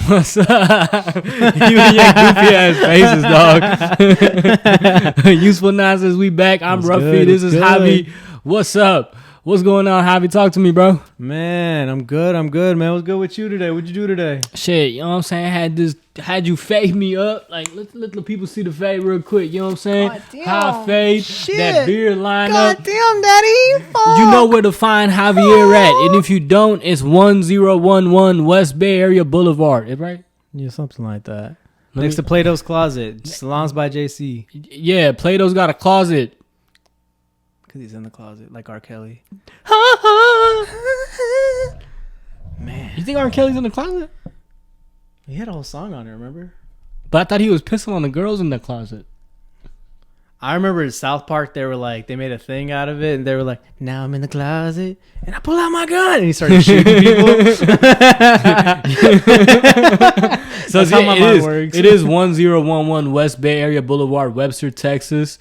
What's up? You and your goofy ass faces, dog. Useful nonsense. We back. I'm Ruffy. This is Javi. What's up? What's going on, Javi? Talk to me, bro. Man, I'm good, man. What's good with you today? What'd you do today? Shit, you know what I'm saying? Had you fade me up. Like, let the people see the fade real quick. You know what I'm saying? High fade, shit. that beard lineup. God damn, daddy. Fuck. You know where to find Javier at. And if you don't, it's 1011 West Bay Area Boulevard. Is right? Yeah, something like that. Next to Plato's Closet. Salons by JC. Yeah, Plato's got a closet. Because he's in the closet, like R. Kelly. Man. You think R. Kelly's in the closet? He had a whole song on it, remember? But I thought he was pissing on the girls in the closet. I remember in South Park, they made a thing out of it, and they were like, now I'm in the closet, and I pull out my gun, and he started shooting people. So that's how my mind works. It is 1011 West Bay Area Boulevard, Webster, Texas.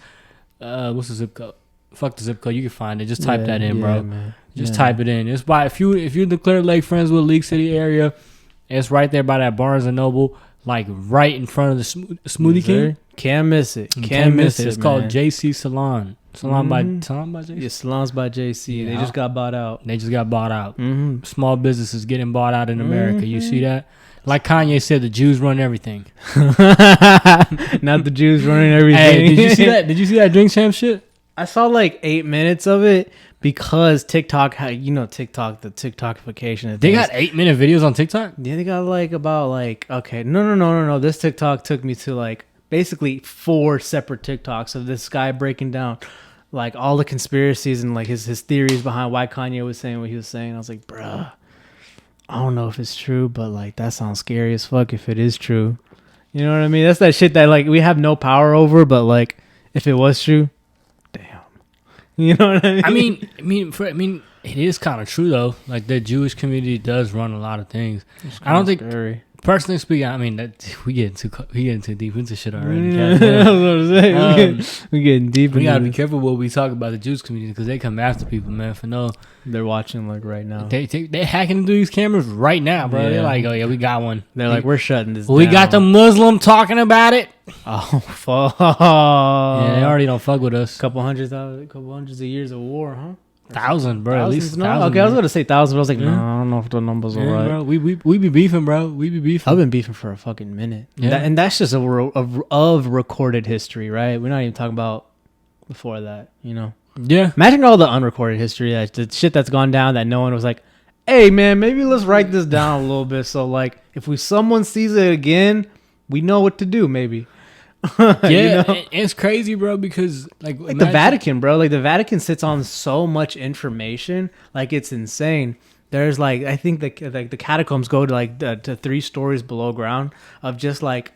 What's the zip code? Fuck the zip code. You can find it. Just type that in, bro. Man. Just type it in. It's by if you're the Clear Lake Friendswood League City area, it's right there by that Barnes and Noble, like right in front of the Smoothie King. Can't miss it. Can't miss it. It's called JC Salon. Salon by JC. Yeah, Salons by JC. Yeah. They just got bought out. Mm-hmm. Small businesses getting bought out in America. You see that? Like Kanye said, the Jews run everything. Not the Jews running everything. Hey, did you see that? Did you see that Drink Champ shit? I saw like 8 minutes of it because TikTok, TikTok, the TikTokification. They got 8-minute videos on TikTok? Yeah, they got okay. No. This TikTok took me to like basically 4 separate TikToks of this guy breaking down like all the conspiracies and like his theories behind why Kanye was saying what he was saying. I was like, bruh, I don't know if it's true, but like that sounds scary as fuck if it is true. You know what I mean? That's that shit that like we have no power over, but like if it was true, damn. You know what I mean? I mean, it is kind of true though. Like the Jewish community does run a lot of things. I don't think, personally speaking, I mean that we getting too deep into shit already. We getting deep. We gotta be careful what we talk about the Jewish community because they come after people, man. For no, they're watching like right now. They hacking into these cameras right now, bro. Yeah. They're like, oh yeah, we got one. They're like, we're shutting this. We down. got the Muslim talking about it. Oh fuck! Yeah, they already don't fuck with us. Couple hundreds of years of war, huh? 1,000, bro. At least 1,000. Okay, I was gonna say 1,000, but I was like, no, I don't know if the numbers are right. Bro, we be beefing, bro. We be beefing. I've been beefing for a fucking minute. Yeah. And that's just of recorded history, right? We're not even talking about before that, you know? Yeah. Imagine all the unrecorded history, the shit that's gone down that no one was like, hey, man, maybe let's write this down a little bit. So, like, if someone sees it again, we know what to do, maybe. Yeah, you know? It's crazy, bro, because like the Vatican, bro. Like the Vatican sits on so much information, like it's insane. There's like I think the catacombs go to like to 3 stories below ground of just like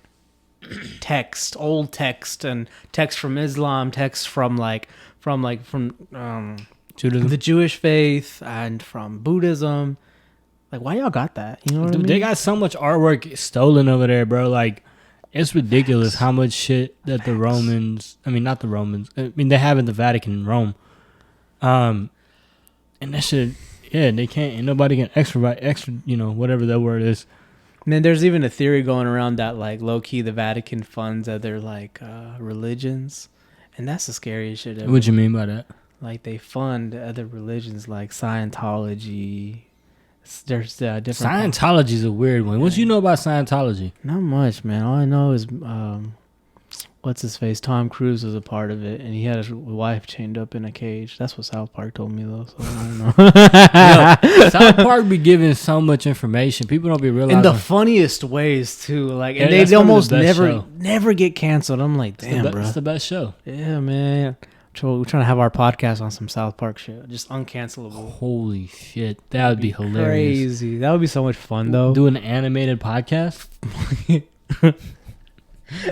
old text and text from Islam, text from Judaism, the Jewish faith, and from Buddhism. Like, why y'all got that? You know what I mean? They got so much artwork stolen over there, bro. Like. It's ridiculous how much shit that the Romans, I mean, not the Romans, I mean, they have in the Vatican in Rome. And that shit, yeah, they can't, and nobody can extra, whatever that word is. And then there's even a theory going around that, like, low-key, the Vatican funds other, like, religions. And that's the scariest shit ever. What you mean by that? Like, they fund other religions, like Scientology. There's different. Scientology's a weird one. What you know about Scientology? Not much, man. All I know is what's his face? Tom Cruise was a part of it, and he had his wife chained up in a cage. That's what South Park told me, though. So I don't know. South Park be giving so much information. People don't be realizing. In the funniest ways too. Like, and yeah, they almost never get canceled. I'm like, damn, bro. It's the best show. Yeah, man. We're trying to have our podcast on some South Park shit. Just uncancelable. Holy shit. That would be hilarious. Crazy. That would be so much fun, though. Do an animated podcast.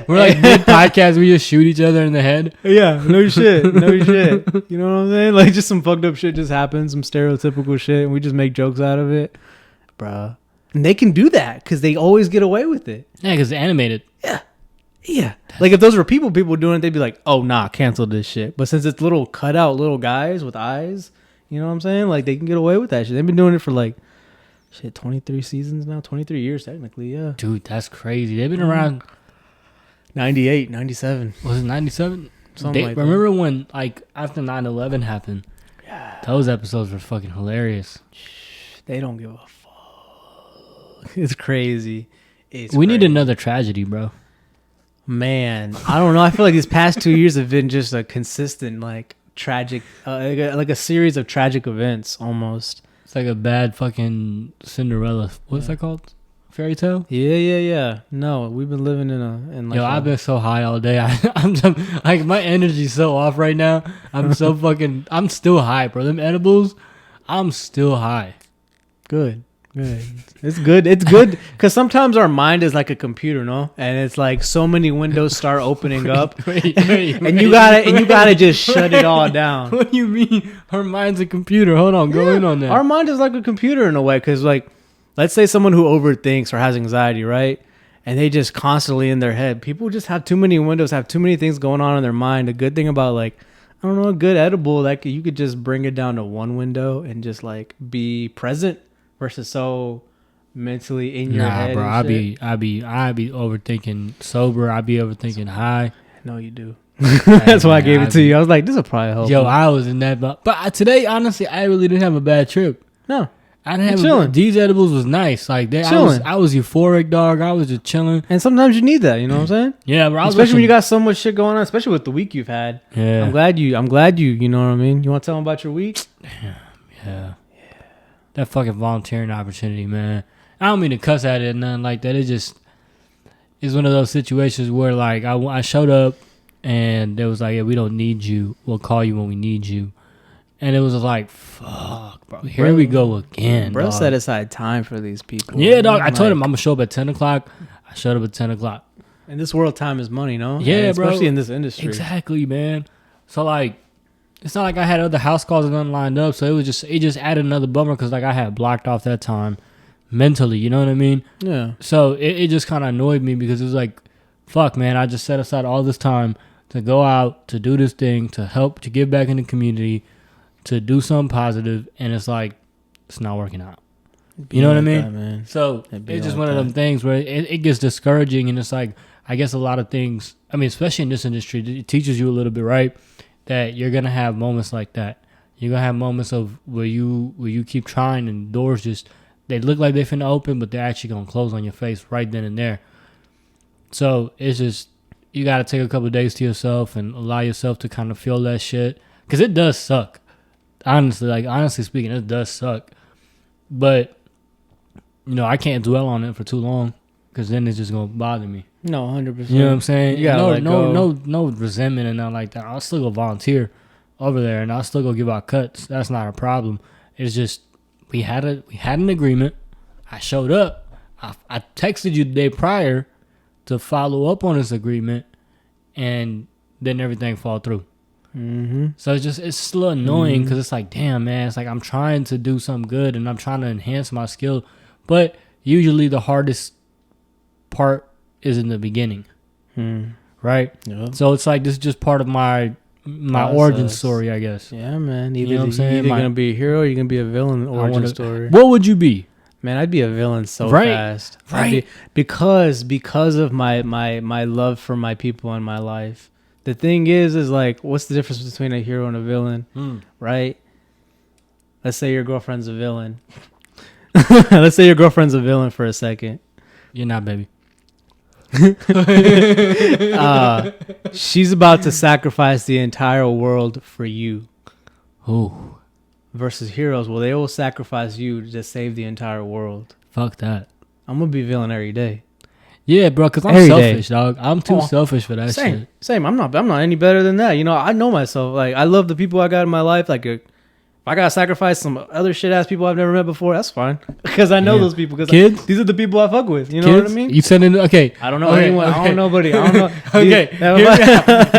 We're like mid-podcast. We just shoot each other in the head. Yeah. No shit. No shit. You know what I'm saying? Like, just some fucked up shit just happens. Some stereotypical shit. And we just make jokes out of it. Bruh. And they can do that because they always get away with it. Yeah, because it's animated. Yeah. Yeah. Like if those were people doing it, they'd be like, oh, nah, cancel this shit. But since it's little cutout little guys with eyes, you know what I'm saying? Like they can get away with that shit. They've been doing it for like Shit, 23 seasons now, 23 years technically, yeah. Dude, that's crazy. They've been around. 98, 97. Was it 97? Something like that. Remember when, like, after 9/11 happened? Yeah. Those episodes were fucking hilarious. They don't give a fuck. It's crazy. We need another tragedy, bro. Man, I don't know. I feel like these past 2 years have been just a consistent, like, tragic, like a series of tragic events almost. It's like a bad fucking Cinderella. What's that called? Fairy tale? Yeah. No, we've been living in like. Yo, I've been so high all day. I'm just, like, my energy's so off right now. I'm so fucking. I'm still high, bro. Them edibles, I'm still high. Good. It's good. It's good because sometimes our mind is like a computer, no? And it's like so many windows start opening up, and you gotta just shut it all down. What do you mean? Her mind's a computer. Hold on, go in on that. Our mind is like a computer in a way, because like, let's say someone who overthinks or has anxiety, right? And they just constantly in their head. People just have too many windows, have too many things going on in their mind. A good thing about, like, I don't know, a good edible, like, you could just bring it down to one window and just like be present versus so mentally in your head. Bro, I be overthinking sober. I be overthinking high. No, you do. That's why I gave it to you. I was like, this will probably help. Yo, I was in that, but today, honestly, I really didn't have a bad trip. No. I didn't have chilling. These edibles was nice. Like I was euphoric, dog. I was just chilling. And sometimes you need that. You know what I'm saying? Yeah, bro. Especially when you got so much shit going on. Especially with the week you've had. Yeah. I'm glad you. You know what I mean? You want to tell them about your week? Yeah. That fucking volunteering opportunity, man. I don't mean to cuss at it or nothing like that. It just is one of those situations where, like, I showed up and they was like, yeah, we don't need you. We'll call you when we need you. And it was like, fuck, bro. Here we go again, bro. Dog. Set aside time for these people. Yeah, dog. I told him I'm going to show up at 10 o'clock. I showed up at 10 o'clock. In this world, time is money, no? Yeah, and bro. Especially in this industry. Exactly, man. So, like, it's not like I had other house calls and nothing lined up. So it just added another bummer because, like, I had blocked off that time mentally. You know what I mean? Yeah. So it just kind of annoyed me because it was like, fuck, man. I just set aside all this time to go out, to do this thing, to help, to give back in the community, to do something positive, and it's like, it's not working out. You know what I mean? That, man. So it's just one of them things where it gets discouraging, and it's like, I guess a lot of things, I mean, especially in this industry, it teaches you a little bit, right? That you're going to have moments like that. You're going to have moments of where you keep trying and doors just, they look like they're finna open, but they're actually going to close on your face right then and there. So it's just, you got to take a couple of days to yourself and allow yourself to kind of feel that shit. Because it does suck. Honestly speaking, it does suck. But, you know, I can't dwell on it for too long because then it's just going to bother me. No, 100%. You know what I'm saying? You gotta let go. No resentment and nothing like that. I'll still go volunteer over there and I'll still go give out cuts. That's not a problem. It's just we had an agreement. I showed up. I texted you the day prior to follow up on this agreement, and then everything fall through. Mm-hmm. So it's just a little annoying because it's like, damn, man. It's like I'm trying to do something good and I'm trying to enhance my skill, but usually the hardest part is in the beginning, right? Yep. So it's like this is just part of my origin story, I guess. Yeah, man. You know what I'm saying? You're either gonna be a hero or you're gonna be a villain origin story. What would you be? Man, I'd be a villain so Right. fast. Right. Because of my love for my people in my life. The thing is like, what's the difference between a hero and a villain? Right? Let's say your girlfriend's a villain. Let's say your girlfriend's a villain for a second. You're not, baby. She's about to sacrifice the entire world for you. Ooh. Versus heroes, well, they will sacrifice you to just save the entire world. Fuck that. I'm gonna be villain every day. Yeah, bro, because I'm selfish, dog. I'm too selfish for that shit. Same. I'm not any better than that. You know, I know myself. Like, I love the people I got in my life. Like, if I gotta sacrifice some other shit ass people I've never met before, that's fine. Because I know those people. Because kids, these are the people I fuck with. You know what I mean? You send in okay. I don't know anyone. I don't know nobody. I don't know. Okay,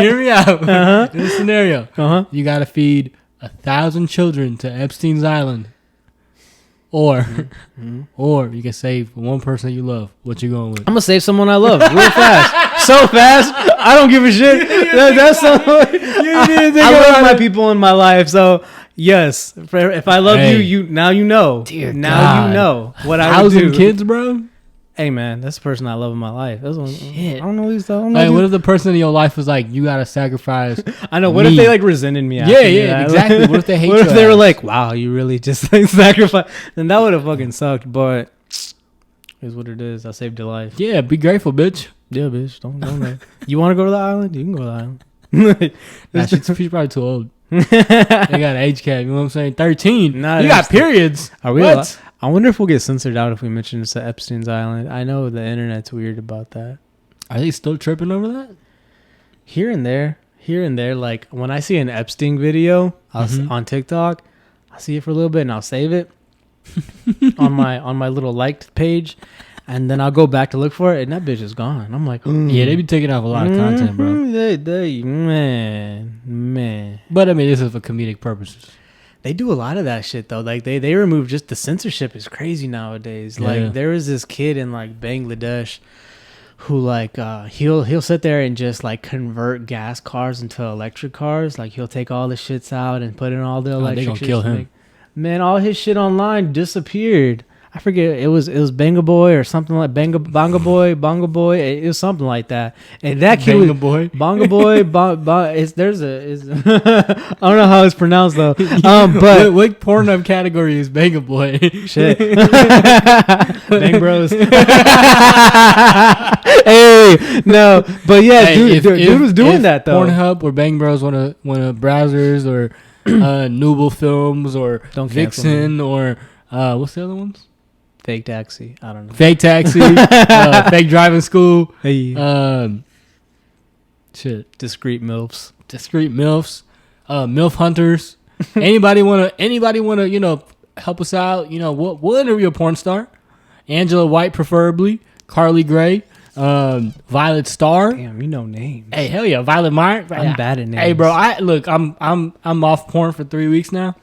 hear me out. In this scenario, you gotta feed 1,000 children to Epstein's Island, or you can save one person you love. What you going with? I'm gonna save someone I love real fast, so fast. I don't give a shit. That's so. I love my people in my life, so Yes. If I love Hey. you now you know. Dear now God. you know what I would 1,000 do. kids, bro. Hey man, that's the person I love in my life. That's one, Shit. I don't know these. I don't know. Like, what if the person in your life was like, you gotta sacrifice? I know. What if they like resented me? Yeah, after yeah, that? exactly. What if they hate What if your they were ass? like, "Wow, you really just like sacrificed"? Then that would have fucking sucked. But here's what it is. I saved your life. Yeah, be grateful, bitch. Yeah, bitch. Don't. You want to go to the island? You can go to the island. Nah, she's probably too old. They got an age cap. You know what I'm saying? 13. Nah, You got periods. Are we? What? I wonder if we'll get censored out if we mention it's at Epstein's Island. I know the internet's weird about that. Are they still tripping over that? Here and there. Like when I see an Epstein video on TikTok, I'll see it for a little bit and I'll save it on my little liked page, and then I'll go back to look for it, and that bitch is gone. I'm like, Yeah, they be taking off a lot of content, bro. Man. But I mean, this is for comedic purposes. They do a lot of that shit though. Like they remove just the censorship is crazy nowadays. Yeah. Like there was this kid in like Bangladesh who like he'll sit there and just like convert gas cars into electric cars. Like he'll take all the shits out and put in all the electric. They gonna shits kill to him. make- Man, all his shit online disappeared. I forget it was Banga Boy or something like Bongo Boy. It was something like that. And that kid Banga was boy. Bongo Boy. I don't know how it's pronounced though. But But what Pornhub category is Banga boy? shit, Bang Bros. Hey, no, but yeah, Hey, dude was doing if that though. Pornhub or Bang Bros want to browsers or Nooble Films or Don't cancel Vixen or what's the other ones? Fake taxi. I don't know. Fake Taxi, Fake Driving School, Hey, shit, discreet milfs. Discreet MILFs, MILF Hunters. Anybody wanna help us out? We'll interview a porn star, Angela White preferably, Carly Gray, Violet Starr. Damn, you know names. Hey, hell yeah, Violet Meyer. I'm bad at names. Hey, bro, I'm off porn for 3 weeks now.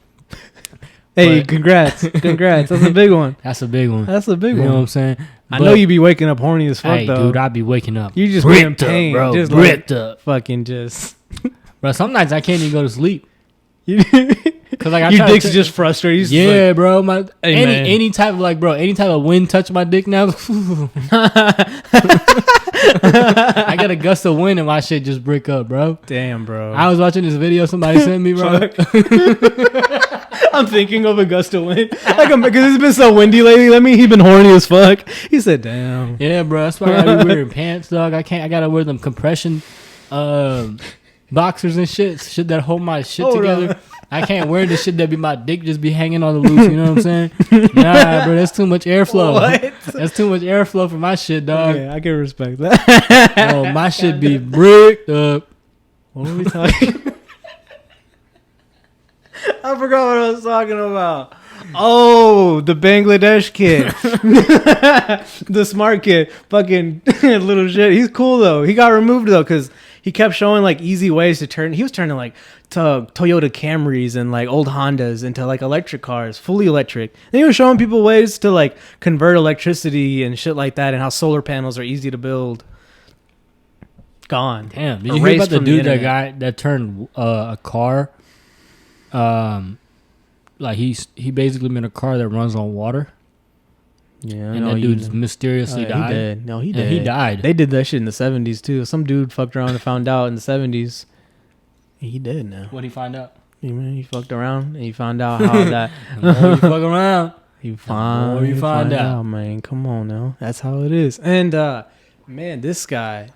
Hey, but- congrats. That's a big one. That's a big one. That's a big You know what one. I'm saying? I know you be waking up horny as fuck Hey, though. dude, I be waking up. You just be in ripped up, pain, bro. just ripped like, up, fucking just. bro. Some nights I can't even go to sleep You- because like I Your try to dick's check- just frustrated. He's just Yeah, like, bro. My Hey, man. any type of any type of wind touch my dick now. I get a gust of wind and my shit just break up, bro. damn, bro. I was watching this video somebody sent me, bro. I'm thinking of a gust of wind. Because it's been so windy lately. He's been horny as fuck. He said, damn. Yeah, bro. That's why I gotta be wearing pants, dog. I gotta wear them compression boxers and shit that hold my shit Hold together. on. I can't wear the shit that be my dick just be hanging on the loose. You know what I'm saying? Nah, bro. That's too much airflow. What? That's too much airflow for my shit, dog. Yeah, I can respect that. Oh, my shit be bricked up. What were we talking? I forgot what I was talking about. Oh, the Bangladesh kid. The smart kid. Fucking little shit. He's cool though. He got removed though because he kept showing like easy ways to turn. He was turning like Toyota Camrys and like old Hondas into like electric cars, fully electric. And he was showing people ways to like convert electricity and shit like that and how solar panels are easy to build. Gone. Damn. Did you hear Erased about the from the dude that internet. that turned a car? Like he basically made a car that runs on water, Yeah, and that dude mysteriously He died. did. No, he Yeah, did. he died. They did that shit in the 70s too. Some dude fucked around and found out in the 70s. He did now. What did he find out? He fucked around and he found out how that. The more you fuck around. He more you find out. man. Come on now. That's how it is. And man, this guy,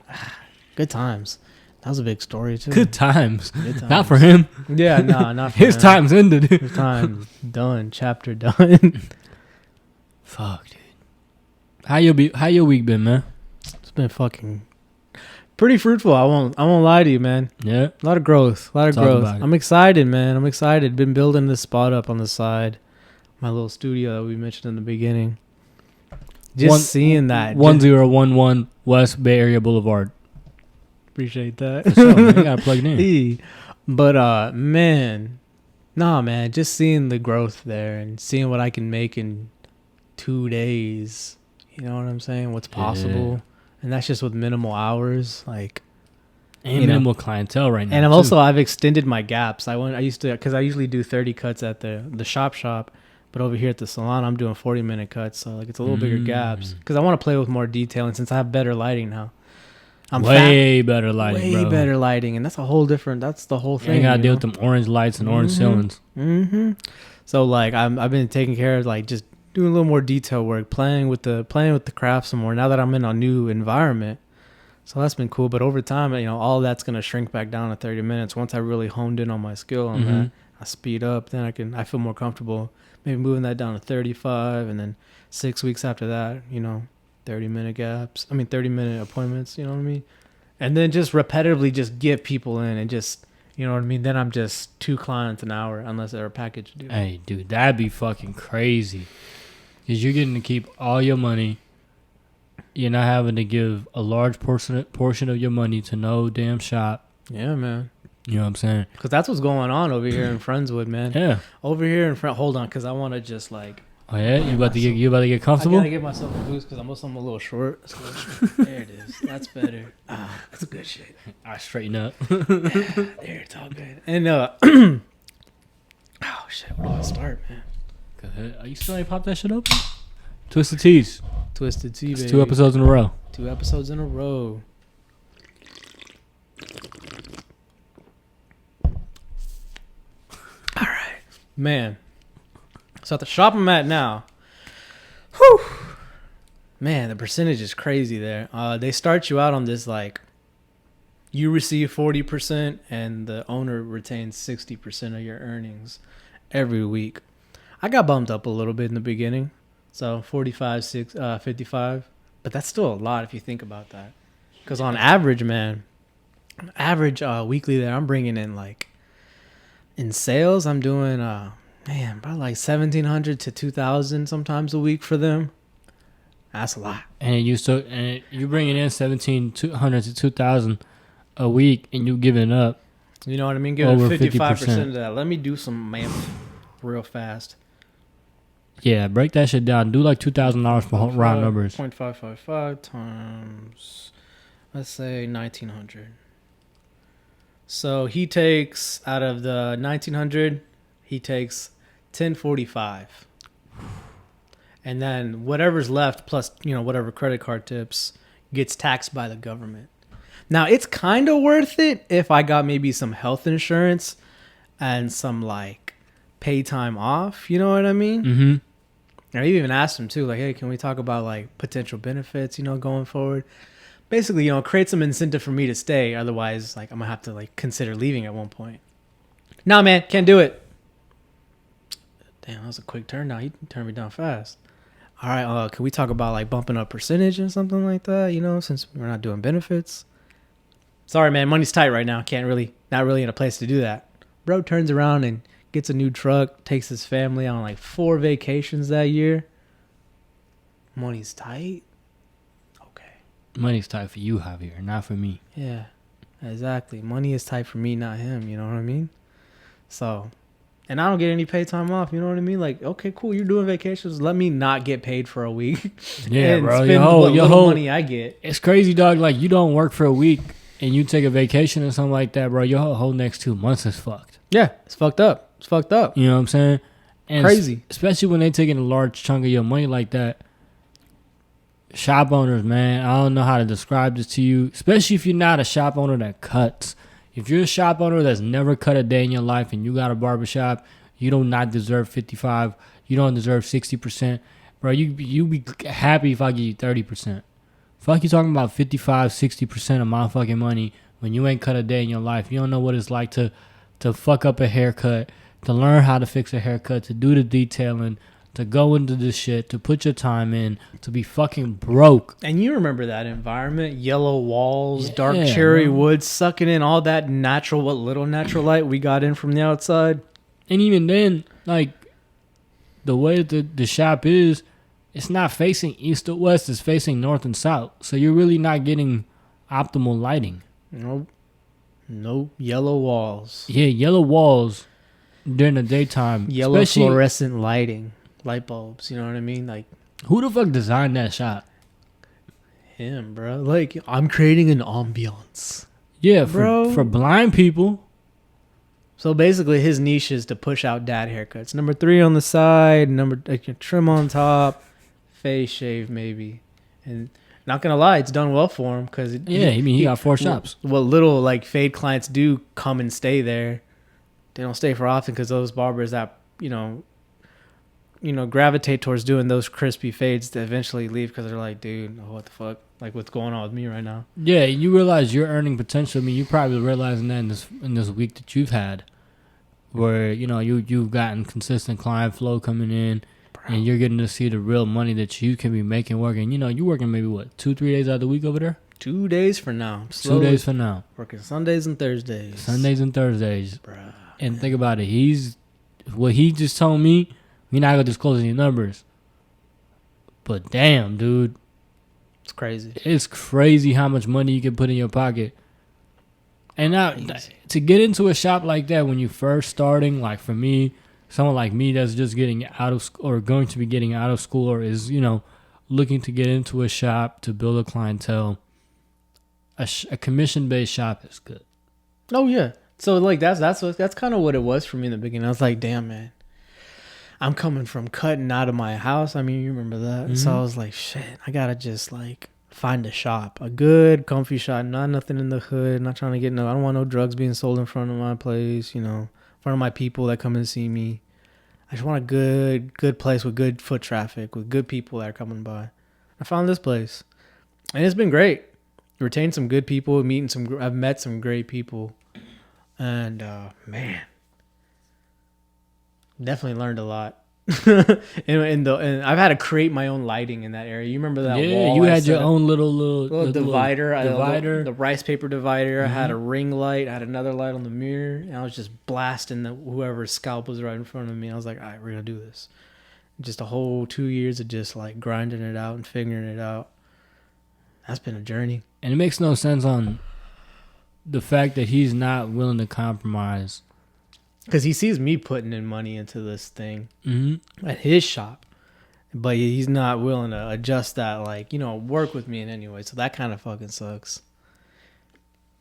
good times. That was a big story too. Good times. Good times. Not for him. Yeah, nah, not for His him. time's ended. His time done. Chapter done. Fuck, dude. How your week been, man? It's been fucking pretty fruitful. I won't lie to you, man. Yeah. A lot of growth. Talk about it. I'm excited, man. I'm excited. Been building this spot up on the side. My little studio that we mentioned in the beginning. Just seeing that. 1011 West Bay Area Boulevard. Appreciate that. For sure, man. You gotta plug it in. But man. Nah, man. Just seeing the growth there and seeing what I can make in 2 days. You know what I'm saying? What's possible. And that's just with minimal hours. Like, And you know. minimal clientele right now. And too. I've extended my gaps. I used to, because I usually do 30 cuts at the shop, but over here at the salon I'm doing 40-minute cuts. So like it's a little bigger gaps because I want to play with more detail. And since I have better lighting now, way better lighting, way bro. better lighting, and that's a whole different. That's the whole You thing. ain't gotta deal with them orange lights and orange ceilings. Mm-hmm. So like I've been taking care of like just doing a little more detail work, playing with the craft some more. Now that I'm in a new environment. So that's been cool. But over time, all that's going to shrink back down to 30 minutes. Once I really honed in on my skill on that, I speed up, then I feel more comfortable maybe moving that down to 35. And then 6 weeks after that, 30-minute appointments, you know what I mean? And then just repetitively just get people in and just, you know what I mean? Then I'm just 2 clients an hour unless they're a package deal. Hey, dude, that'd be fucking crazy. Because you're getting to keep all your money. You're not having to give a large portion of your money to no damn shop. Yeah, man. You know what I'm saying? Because that's what's going on over here in Friendswood, man. Yeah. Over here in hold on, because I want to just like. Oh yeah, you about to get comfortable? I gotta give myself a boost because I'm a little short. There it is. That's better. That's good shit. I straighten up. Yeah, there, it's all good. And oh shit, where do I start, man? Go ahead. Are you still ain't pop that shit open? Twisted Teas. Twisted Tea, It's baby. 2 episodes in a row. 2 episodes in a row. All right, man. So at the shop I'm at now, whew, man, the percentage is crazy there. They start you out on this like, you receive 40% and the owner retains 60% of your earnings every week. I got bumped up a little bit in the beginning. So 55, but that's still a lot if you think about that. Because on average, man, weekly there, I'm bringing in like, in sales, I'm doing, about like 1,700 to 2,000 sometimes a week for them. That's a lot. And you bringing in 1,700 to 2,000 a week, and you giving up. You know what I mean? Giving over 55% of that. Let me do some math real fast. Yeah, break that shit down. Do like $2,000 for round numbers. 0.555 times, let's say 1,900. So he takes out of the 1,900, he takes 1,045, and then whatever's left plus whatever credit card tips gets taxed by the government. Now it's kind of worth it if I got maybe some health insurance and some like pay time off. You know what I mean? Mm-hmm. I even asked him too, like, hey, can we talk about like potential benefits, going forward? Basically, create some incentive for me to stay. Otherwise, like, I'm gonna have to like consider leaving at one point. Nah, man, can't do it. Damn, that was a quick turn down. He turned me down fast. All right, can we talk about like bumping up percentage or something like that? Since we're not doing benefits. Sorry, man, money's tight right now. Not really in a place to do that. Bro turns around and gets a new truck, takes his family on like 4 vacations that year. Money's tight. Okay. Money's tight for you, Javier, not for me. Yeah, exactly. Money is tight for me, not him. You know what I mean? So, and I don't get any pay time off. You know what I mean? Like, okay, cool. You're doing vacations. Let me not get paid for a week. Yeah, and bro. spend your whole money I get. It's crazy, dog. Like, you don't work for a week and you take a vacation or something like that, bro. Your whole next 2 months is fucked. Yeah, it's fucked up. It's fucked up. You know what I'm saying? And crazy. Especially when they taking a large chunk of your money like that. Shop owners, man, I don't know how to describe this to you, especially if you're not a shop owner that cuts. If you're a shop owner that's never cut a day in your life and you got a barbershop, you do not deserve 55. You don't deserve 60%. Bro, you be happy if I give you 30%. Fuck you talking about 55, 60% of my fucking money when you ain't cut a day in your life. You don't know what it's like to fuck up a haircut, to learn how to fix a haircut, to do the detailing, to go into this shit, to put your time in, to be fucking broke. And you remember that environment, yellow walls, dark cherry wood, sucking in all that what little natural light we got in from the outside. And even then, like, the way that the shop is, it's not facing east or west, it's facing north and south. So you're really not getting optimal lighting. Nope. Yellow walls. Yeah, yellow walls during the daytime. Yellow fluorescent lighting. Light bulbs, you know what I mean? Like, who the fuck designed that shop? Him, bro. Like, I'm creating an ambiance. Yeah, bro. for blind people. So basically, his niche is to push out dad haircuts. Number 3 on the side, like trim on top, face shave maybe, and not gonna lie, it's done well for him because Yeah, he got 4 shops. What little like fade clients do come and stay there. They don't stay for often because those barbers that gravitate towards doing those crispy fades to eventually leave because they're like, dude, what the fuck? Like, what's going on with me right now? Yeah, you realize your earning potential. I mean, you probably realizing that in this week that you've had, where you've gotten consistent client flow coming in, and you're getting to see the real money that you can be making working. You working maybe what 2-3 days out of the week over there. 2 days for now. 2 days for now. Working Sundays and Thursdays. Bruh. And think about it. What he just told me. We're not gonna disclose any numbers, but damn, dude. It's crazy. It's crazy how much money you can put in your pocket. And now, to get into a shop like that when you first starting, like for me, someone like me that's just getting out of or going to be getting out of school or is, looking to get into a shop to build a clientele, a commission-based shop is good. Oh, yeah. So, like, that's kind of what it was for me in the beginning. I was like, damn, man. I'm coming from cutting out of my house. I mean, you remember that. Mm-hmm. So I was like, shit, I gotta just like find a shop, a good, comfy shop, not nothing in the hood, not trying to get I don't want no drugs being sold in front of my place, in front of my people that come and see me. I just want a good place with good foot traffic, with good people that are coming by. I found this place, and it's been great. Retained some good people, I've met some great people, and man. Definitely learned a lot. and I've had to create my own lighting in that area. You remember that wall? Yeah, you had your own little divider. Divider. The rice paper divider. Mm-hmm. I had a ring light. I had another light on the mirror. And I was just blasting whoever's scalp was right in front of me. I was like, all right, we're going to do this. Just a whole 2 years of just like grinding it out and figuring it out. That's been a journey. And it makes no sense on the fact that he's not willing to compromise. Because he sees me putting in money into this thing at his shop. But he's not willing to adjust that, like, work with me in any way. So that kind of fucking sucks.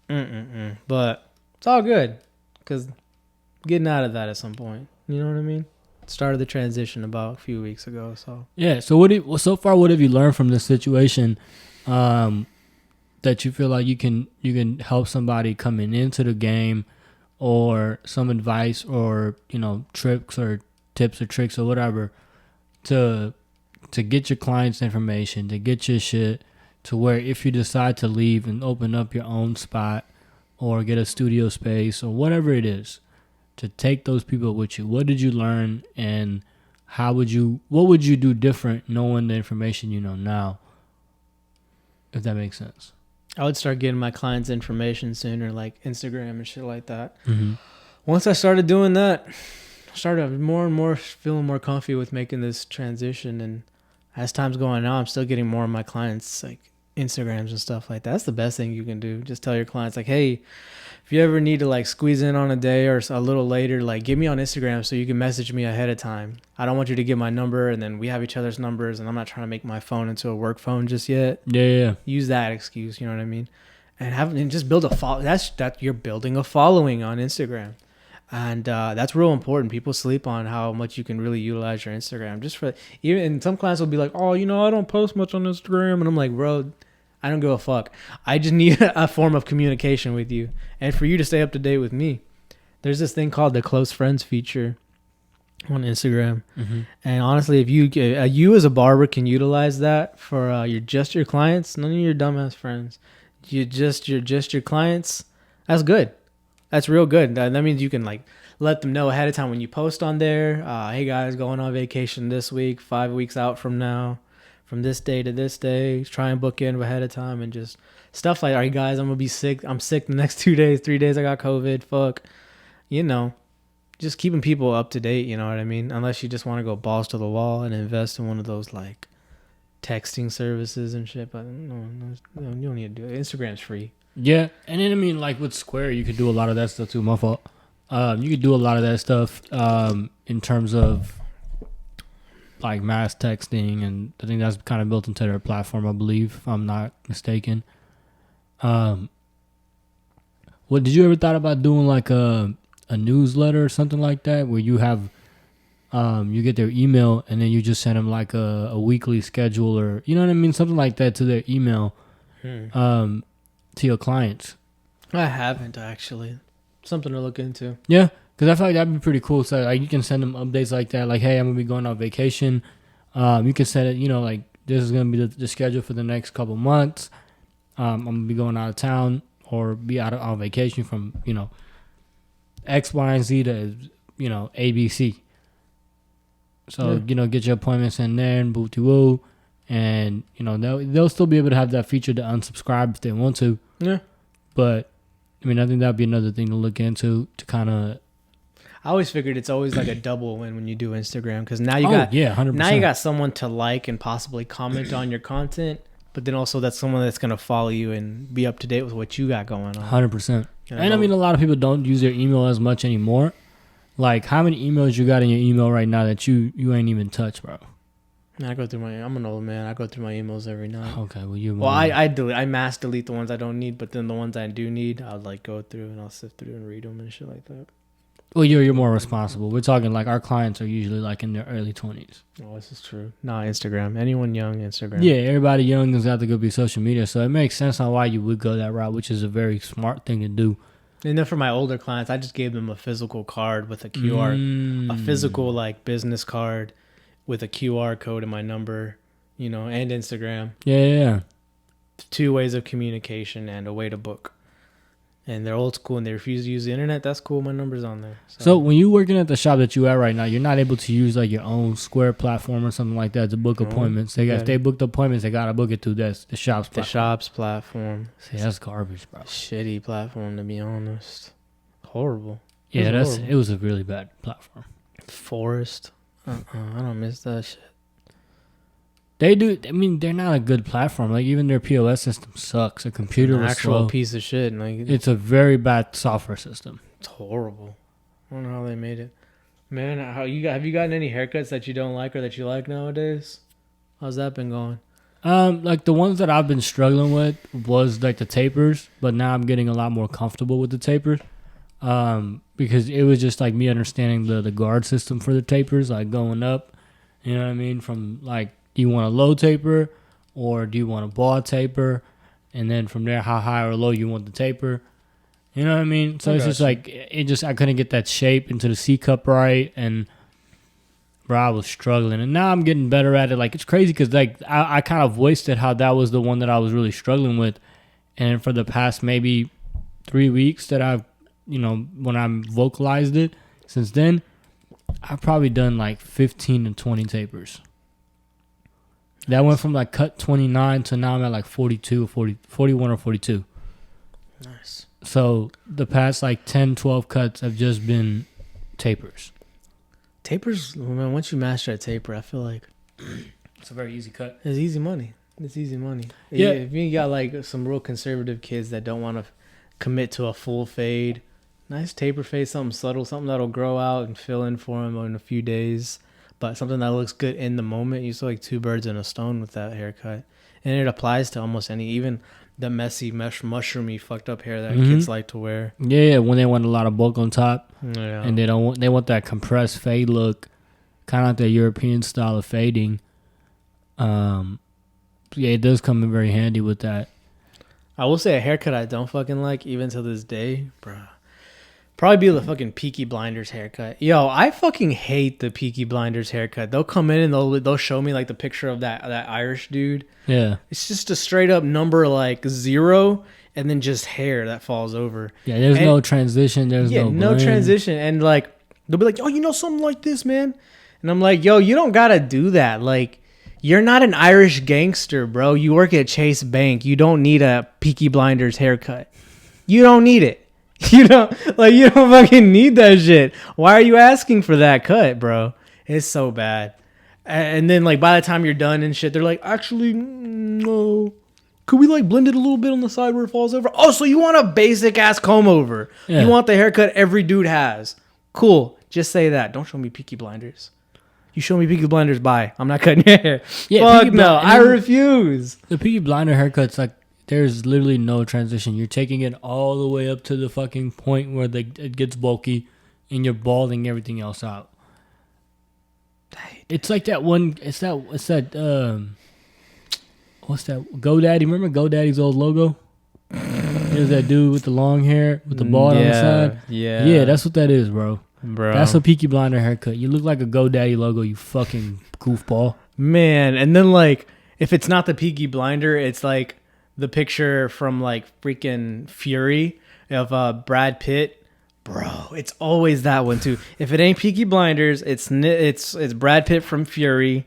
But it's all good. Because getting out of that at some point. You know what I mean? Started the transition about a few weeks ago. So yeah. So so far, what have you learned from this situation that you feel like you can help somebody coming into the game? Or some advice or, tricks or tips or tricks or whatever to get your clients' information, to get your shit to where if you decide to leave and open up your own spot or get a studio space or whatever it is, to take those people with you. What did you learn and what would you do different knowing the information you know now? If that makes sense. I would start getting my clients' information sooner, like Instagram and shit like that. Mm-hmm. Once I started doing that, I started more and more feeling more comfy with making this transition. And as time's going on, I'm still getting more of my clients, like Instagrams and stuff like that. That's the best thing you can do. Just tell your clients, like, hey, if you ever need to like squeeze in on a day or a little later, like get me on Instagram so you can message me ahead of time. I don't want you to get my number and then we have each other's numbers and I'm not trying to make my phone into a work phone just yet. Yeah. Use that excuse, you know what I mean? And just build a follow. That you're building a following on Instagram. And that's real important. People sleep on how much you can really utilize your Instagram. And some clients will be like, oh, I don't post much on Instagram. And I'm like, bro, I don't give a fuck. I just need a form of communication with you. And for you to stay up to date with me, there's this thing called the close friends feature on Instagram. Mm-hmm. And honestly, if you as a barber can utilize that for your clients, none of your dumbass friends, you're just your clients, that's good. That's real good. That means you can like let them know ahead of time when you post on there. Hey guys, going on vacation this week, 5 weeks out from now. From this day to this day, try and book in ahead of time and just stuff like, all right, guys, I'm going to be sick. I'm sick the next 2 days, 3 days. I got COVID. Fuck. Just keeping people up to date. You know what I mean? Unless you just want to go balls to the wall and invest in one of those like texting services and shit. But no, you don't need to do it. Instagram's free. Yeah. And then, I mean, like with Square, you could do a lot of that stuff too. My fault. You could do a lot of that stuff in terms of like mass texting, and I think that's kind of built into their platform, I believe, if I'm not mistaken. What did you ever thought about doing like a newsletter or something like that, where you have you get their email and then you just send them like a weekly schedule, or you know what I mean, something like that to their email, to your clients. I haven't actually. Something to look into. Yeah, because I feel like that'd be pretty cool. So like you can send them updates like that, like, hey, I'm gonna be going on vacation. You can send it, like this is gonna be the schedule for the next couple months. I'm gonna be going out of town or be out on vacation from X, Y, and Z to ABC. So get your appointments in there and boo woo, and they'll still be able to have that feature to unsubscribe if they want to. Yeah, but I mean, I think that'd be another thing to look into to kind of. I always figured it's always like a double win when you do Instagram, because now you 100%. Now you got someone to like and possibly comment on your content, but then also that's someone that's gonna follow you and be up to date with what you got going on. 100%. And I mean, a lot of people don't use their email as much anymore. Like, how many emails you got in your email right now that you ain't even touched, bro? I go through I'm an old man. I go through my emails every night. Okay, I mass delete the ones I don't need, but then the ones I do need, I'll like go through and I'll sift through and read them and shit like that. Well, you're more responsible. We're talking like our clients are usually like in their early 20s. Oh, this is true. Nah, Instagram. Anyone young, Instagram. Yeah, everybody young has got to go be social media, so it makes sense on why you would go that route, which is a very smart thing to do. And then for my older clients, I just gave them a physical card with a QR, a physical like business card with a QR code and my number, and Instagram. Yeah. 2 ways of communication and a way to book. And they're old school and they refuse to use the internet. That's cool. My number's on there. So when you're working at the shop that you at right now, you're not able to use like your own Square platform or something like that to book appointments. If they booked appointments, they gotta book it through the shop's platform. The shop's platform. See, that's garbage, bro. Shitty platform, to be honest. Horrible. Yeah, it was a really bad platform. Forest. I don't miss that shit. They do. I mean, they're not a good platform. Like, even their POS system sucks. The computer was actual slow. Piece of shit. Like, it's a very bad software system. It's horrible. I don't know how they made it. Man, have you gotten any haircuts that you don't like or that you like nowadays? How's that been going? Like the ones that I've been struggling with was like the tapers, but now I'm getting a lot more comfortable with the tapers. Because it was just like me understanding the guard system for the tapers, like going up. You know what I mean? From like, do you want a low taper or do you want a bald taper? And then from there, how high or low you want the taper. You know what I mean? So it's just like, I couldn't get that shape into the C cup right. And bro, I was struggling. And now I'm getting better at it. Like, it's crazy because like I kind of voiced it how that was the one that I was really struggling with. And for the past maybe 3 weeks that I've, when I'm vocalized it, since then, I've probably done like 15 to 20 tapers. That went from like cut 29 to now I'm at like 42, 41 or 42. Nice. So the past like 10, 12 cuts have just been tapers. Tapers, man, once you master a taper, I feel like it's a very easy cut. It's easy money. Yeah. If you got like some real conservative kids that don't want to commit to a full fade, nice taper fade, something subtle, something that'll grow out and fill in for them in a few days. But something that looks good in the moment. You saw like 2 birds in a stone with that haircut. And it applies to almost any, even the messy, mushroomy, fucked up hair that kids like to wear. Yeah, when they want a lot of bulk on top. Yeah. And they want that compressed fade look. Kind of like the European style of fading. Yeah, it does come in very handy with that. I will say a haircut I don't fucking like, even to this day, bruh. Probably be the fucking Peaky Blinders haircut. Yo, I fucking hate the Peaky Blinders haircut. They'll come in and they'll show me like the picture of that Irish dude. Yeah. It's just a straight up number like 0 and then just hair that falls over. Yeah, there's no transition. There's no transition. And like, they'll be like, oh, something like this, man. And I'm like, yo, you don't gotta do that. Like, you're not an Irish gangster, bro. You work at Chase Bank. You don't need a Peaky Blinders haircut. You don't need it. You don't fucking need that shit. Why are you asking for that cut, bro? It's so bad. And then like by the time you're done and shit, they're like, actually, no. Could we like blend it a little bit on the side where it falls over? Oh, so you want a basic ass comb over? Yeah. You want the haircut every dude has? Cool. Just say that. Don't show me Peaky Blinders. You show me Peaky Blinders, bye. I'm not cutting your hair. Yeah, fuck no. I refuse. The Peaky Blinder haircut's like, there's literally no transition. You're taking it all the way up to the fucking point where it gets bulky, and you're balding everything else out. It's like that one. It's that. What's that? What's that? GoDaddy. Remember GoDaddy's old logo? There's that dude with the long hair with the bald on the side. Yeah, that's what that is, bro. That's a Peaky Blinder haircut. You look like a GoDaddy logo, you fucking goofball. Man, and then like if it's not the Peaky Blinder, it's like the picture from like freaking Fury of Brad Pitt. Bro, it's always that one too. If it ain't Peaky Blinders, it's Brad Pitt from Fury,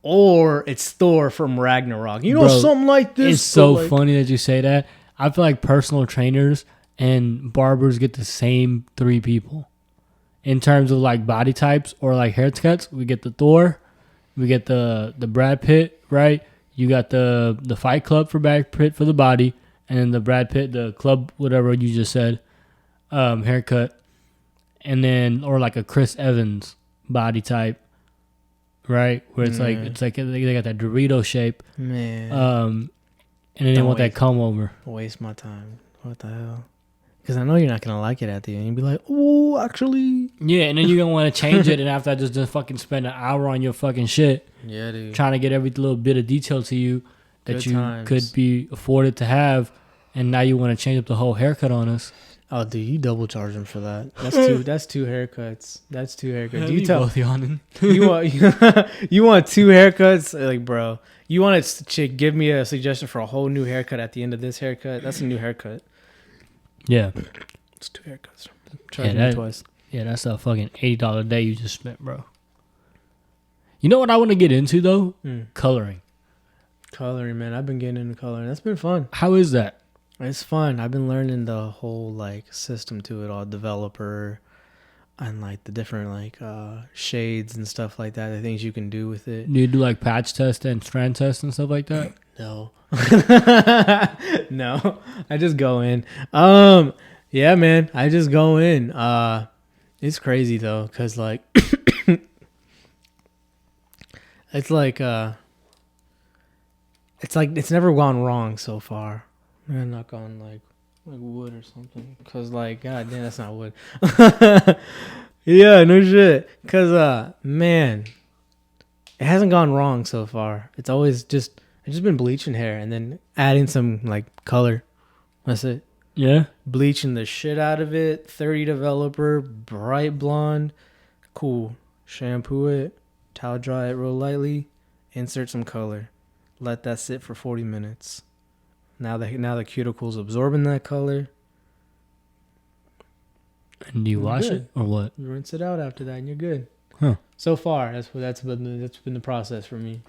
or it's Thor from Ragnarok. You know, bro, something like this. It's so funny that you say that. I feel like personal trainers and barbers get the same 3 people in terms of like body types or like haircuts. We get the Thor, we get the Brad Pitt, right? You got the Fight Club for Brad Pitt for the body, and then the Brad Pitt, the club, whatever you just said. Haircut, and then or like a Chris Evans body type, right? Where it's like they got that Dorito shape, man. And then they want that comb over. Waste my time. What the hell? Because I know you're not gonna like it at the end. You'd be like, oh, actually, yeah. And then you're gonna want to change it, and after that, just fucking spend an hour on your fucking shit, yeah, dude, trying to get every little bit of detail to you that Good you times. Could be afforded to have, and now you want to change up the whole haircut on us. Oh, dude, you double charge him for that. That's two haircuts. That's 2 haircuts. You tell both yawning. you want 2 haircuts? Like, bro, you want to give me a suggestion for a whole new haircut at the end of this haircut? That's a new haircut. Yeah, it's 2 haircuts. Charge me twice. Yeah, that's a fucking $80 a day you just spent, bro. You know what I want to get into though? Coloring. Coloring, man. I've been getting into coloring. That's been fun. How is that? It's fun. I've been learning the whole like system to it all, developer, and like the different like shades and stuff like that. The things you can do with it. Do you do like patch test and strand test and stuff like that? No, no. I just go in. Yeah, man. I just go in. It's crazy though, cause like it's like it's never gone wrong so far. I'm gonna knock on like wood or something, cause like god damn, that's not wood. Yeah, no shit. Cause man, it hasn't gone wrong so far. It's always I've just been bleaching hair and then adding some like color. That's it. Yeah, bleaching the shit out of it. 30 developer, bright blonde, cool. Shampoo it, towel dry it real lightly, insert some color, let that sit for 40 minutes. Now the cuticle's absorbing that color. And do you wash it or what? You rinse it out after that, and you're good. Huh? So far, that's been the process for me.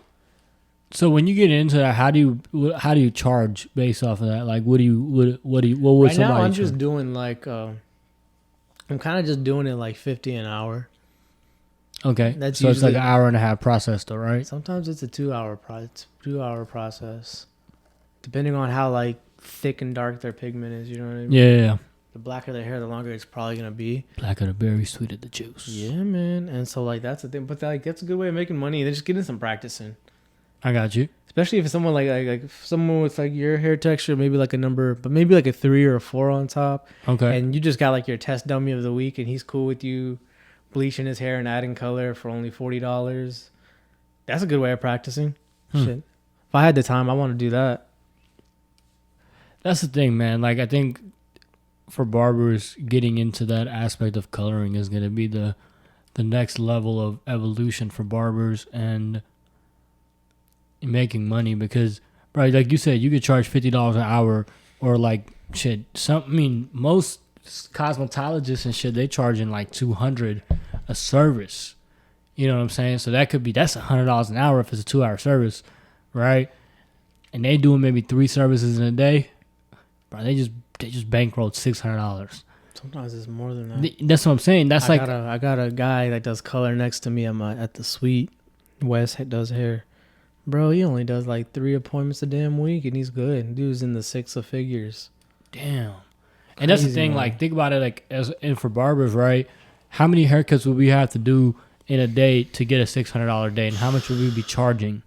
So when you get into that, how do you charge based off of that? Like, what would right somebody? Now, I'm charge? just doing like I'm kind of just doing it like $50 an hour. Okay, so it's like an hour and a half process, though, right? Sometimes it's a 2-hour process. Depending on how like thick and dark their pigment is, you know what I mean? Yeah. The blacker their hair, the longer it's probably gonna be. Blacker the berry, sweeter the juice. Yeah, man. And so like that's the thing, but like that's a good way of making money. They're just getting some practice in. I got you. Especially if it's someone like someone with like your hair texture, maybe like a number, but maybe like a 3 or a 4 on top. Okay. And you just got like your test dummy of the week, and he's cool with you bleaching his hair and adding color for only $40. That's a good way of practicing. Shit. If I had the time, I want to do that. That's the thing, man. Like, I think for barbers, getting into that aspect of coloring is going to be the next level of evolution for barbers and making money. Because, bro, like you said, you could charge $50 an hour or like shit. Most cosmetologists and shit, they charging like $200 a service. You know what I'm saying? So that's $100 an hour if it's a 2-hour service, right? And they doing maybe 3 services in a day. Bro, they just bankrolled $600. Sometimes it's more than that. That's what I'm saying. I got a guy that does color next to me at the suite. Wes does hair. Bro, he only does like 3 appointments a damn week, and he's good. Dude's in the 6 of figures. Damn. And that's the thing. Man. Like, think about it. Like, and for barbers, right? How many haircuts would we have to do in a day to get a $600 day, and how much would we be charging?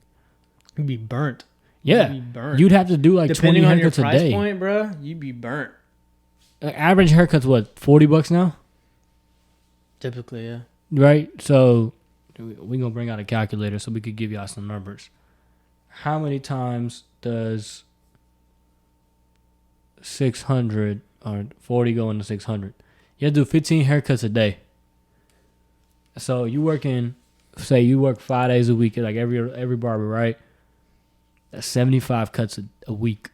We'd be burnt. Yeah, You'd be burnt. you'd have to do like Depending 20 on your haircuts a price day. point, bro, you'd be burnt. Average haircut's what, $40 now, Typically, yeah. right? So we gonna bring out a calculator so we could give y'all some numbers. How many times does 600 or 40 go into 600? You have to do 15 haircuts a day. So you working, say you work 5 days a week, like every barber, right? That's 75 cuts a week.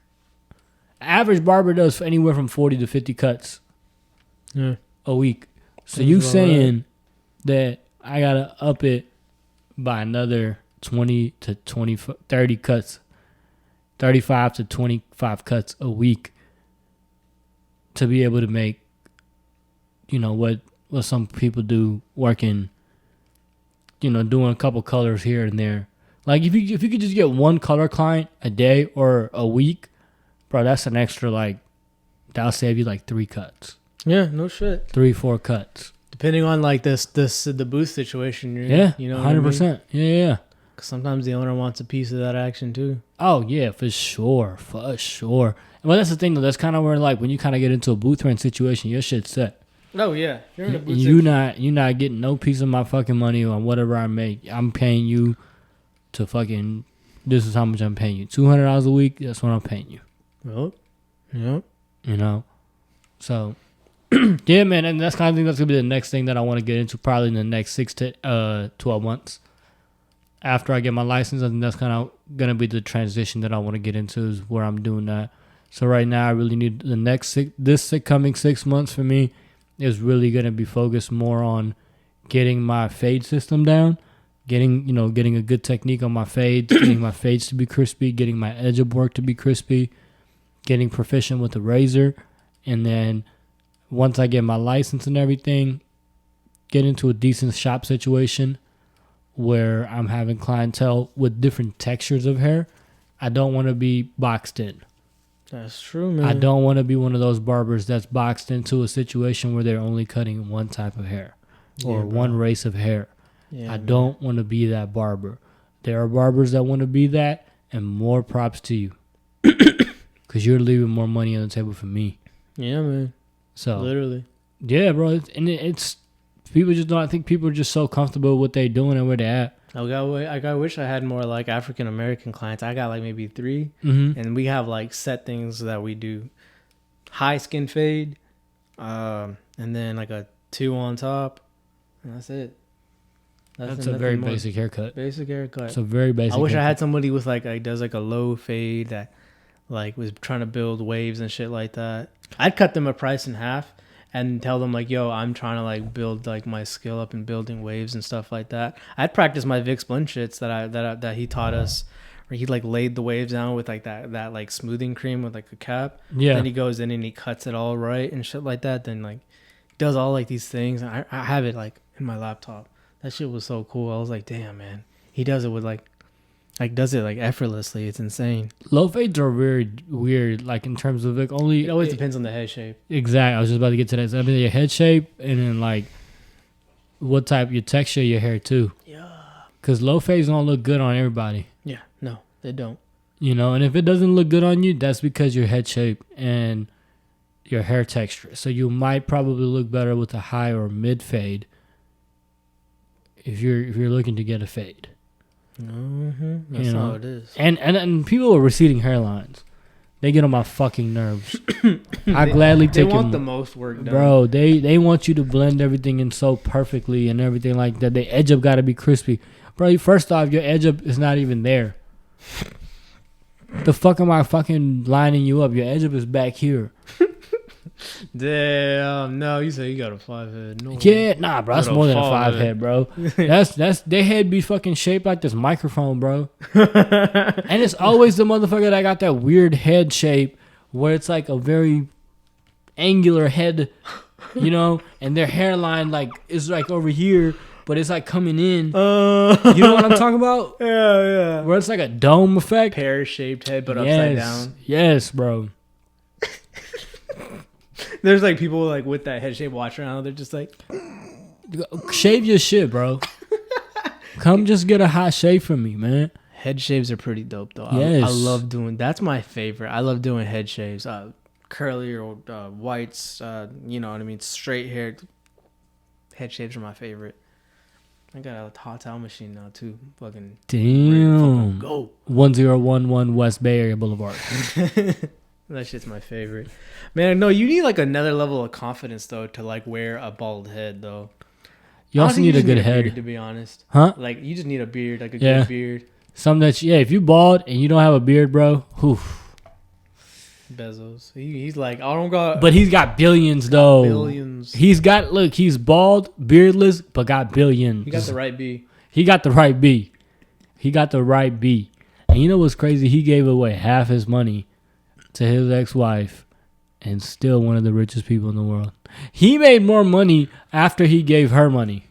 Average barber does anywhere from 40 to 50 cuts a week. So you saying that I gotta up it by another 20 to 20, 30 cuts, 35 to 25 cuts a week to be able to make, what some people do working, doing a couple colors here and there. Like if you could just get one color client a day or a week, bro, that's an extra, that'll save you 3 cuts. Yeah, no shit. 3-4 cuts. Depending on the booth situation you're in. Yeah, You know 100%. what I mean? Yeah. 'Cause sometimes the owner wants a piece of that action too. Oh yeah, for sure. Well, that's the thing though. That's kind of where when you kind of get into a booth rent situation, your shit's set. Oh yeah, you're in a booth. You're not getting no piece of my fucking money on whatever I make. I'm paying you to fucking. This is how much I'm paying you. $200 a week. That's what I'm paying you. Yep. So yeah, man, and that's kind of that's gonna be the next thing that I want to get into probably in the next 6 to 12 months. After I get my license, I think that's kind of gonna be the transition that I want to get into, is where I'm doing that. So right now, I really need this coming 6 months for me is really gonna be focused more on getting my fade system down, getting a good technique on my fades, getting my fades to be crispy, getting my edge of work to be crispy, getting proficient with the razor, and then once I get my license and everything, get into a decent shop situation where I'm having clientele with different textures of hair. I don't want to be boxed in. That's true, man. I don't want to be one of those barbers that's boxed into a situation where they're only cutting one type of hair or one race of hair. Yeah, I don't want to be that barber. There are barbers that want to be that, and more props to you. Because you're leaving more money on the table for me. Yeah, man. So Literally. Yeah, bro. It's people just don't. I think people are just so comfortable with what they're doing and where they're at. I wish I had more African American clients. I got maybe 3, and we have set things that we do: high skin fade, and then a 2 on top, and that's it. That's a very basic haircut. Basic haircut. It's a very basic. I wish haircut. I had somebody with does a low fade that was trying to build waves and shit like that. I'd cut them a price in half and tell them yo, I'm trying to build my skill up in building waves and stuff like that. I'd practice my Vicks blend shits that he taught us, where he laid the waves down with that smoothing cream with a cap. Yeah. Then he goes in and he cuts it all right and shit like that. Then does all these things. I have it in my laptop. That shit was so cool. I was like, damn, man. He does it with does it effortlessly. It's insane. Low fades are very weird, in terms of only. It always depends on the head shape. Exactly. I was just about to get to that. I mean, your head shape and then what type, your texture, of your hair too. Yeah. Because low fades don't look good on everybody. Yeah. No, they don't. And if it doesn't look good on you, that's because your head shape and your hair texture. So you might probably look better with a high or mid fade if you're looking to get a fade. Mm-hmm. That's how it is. And people with receding hairlines, they get on my fucking nerves. I gladly take They want the most work done. Bro, they want you to blend everything in so perfectly and everything like that. The edge up got to be crispy. Bro, first off, your edge up is not even there. The fuck am I fucking lining you up? Your edge up is back here. Damn, no, you say you got a 5 head. No. Yeah, nah, bro, that's more than a 5 head, bro. That's their head be fucking shaped like this microphone, bro. And it's always the motherfucker that got that weird head shape where it's a very angular head, and their hairline is over here, but it's coming in. You know what I'm talking about? Yeah. Where it's a dome effect. Pear-shaped head, but upside down. Yes, bro. There's people with that head shape watching around. They're just shave your shit, bro. Come just get a hot shave from me, man. Head shaves are pretty dope though. Yes. I love doing. That's my favorite. I love doing head shaves. Curly or whites. You know what I mean. Straight hair. Head shaves are my favorite. I got a hot towel machine now too. Fucking damn. Go. 1011 West Bay Area Boulevard. That shit's my favorite. Man, no, you need like another level of confidence though to like wear a bald head though. You also need a good head, beard, to be honest. Huh? Like you just need a beard, like a good beard. Something that if you bald and you don't have a beard, bro, whew. Bezos. He's like, I don't got. But he's got billions though. Billions. He's bald, beardless, but got billions. He got the right B. He got the right B. He got the right B. And you know what's crazy? He gave away half his money to his ex-wife and still one of the richest people in the world. He made more money after he gave her money.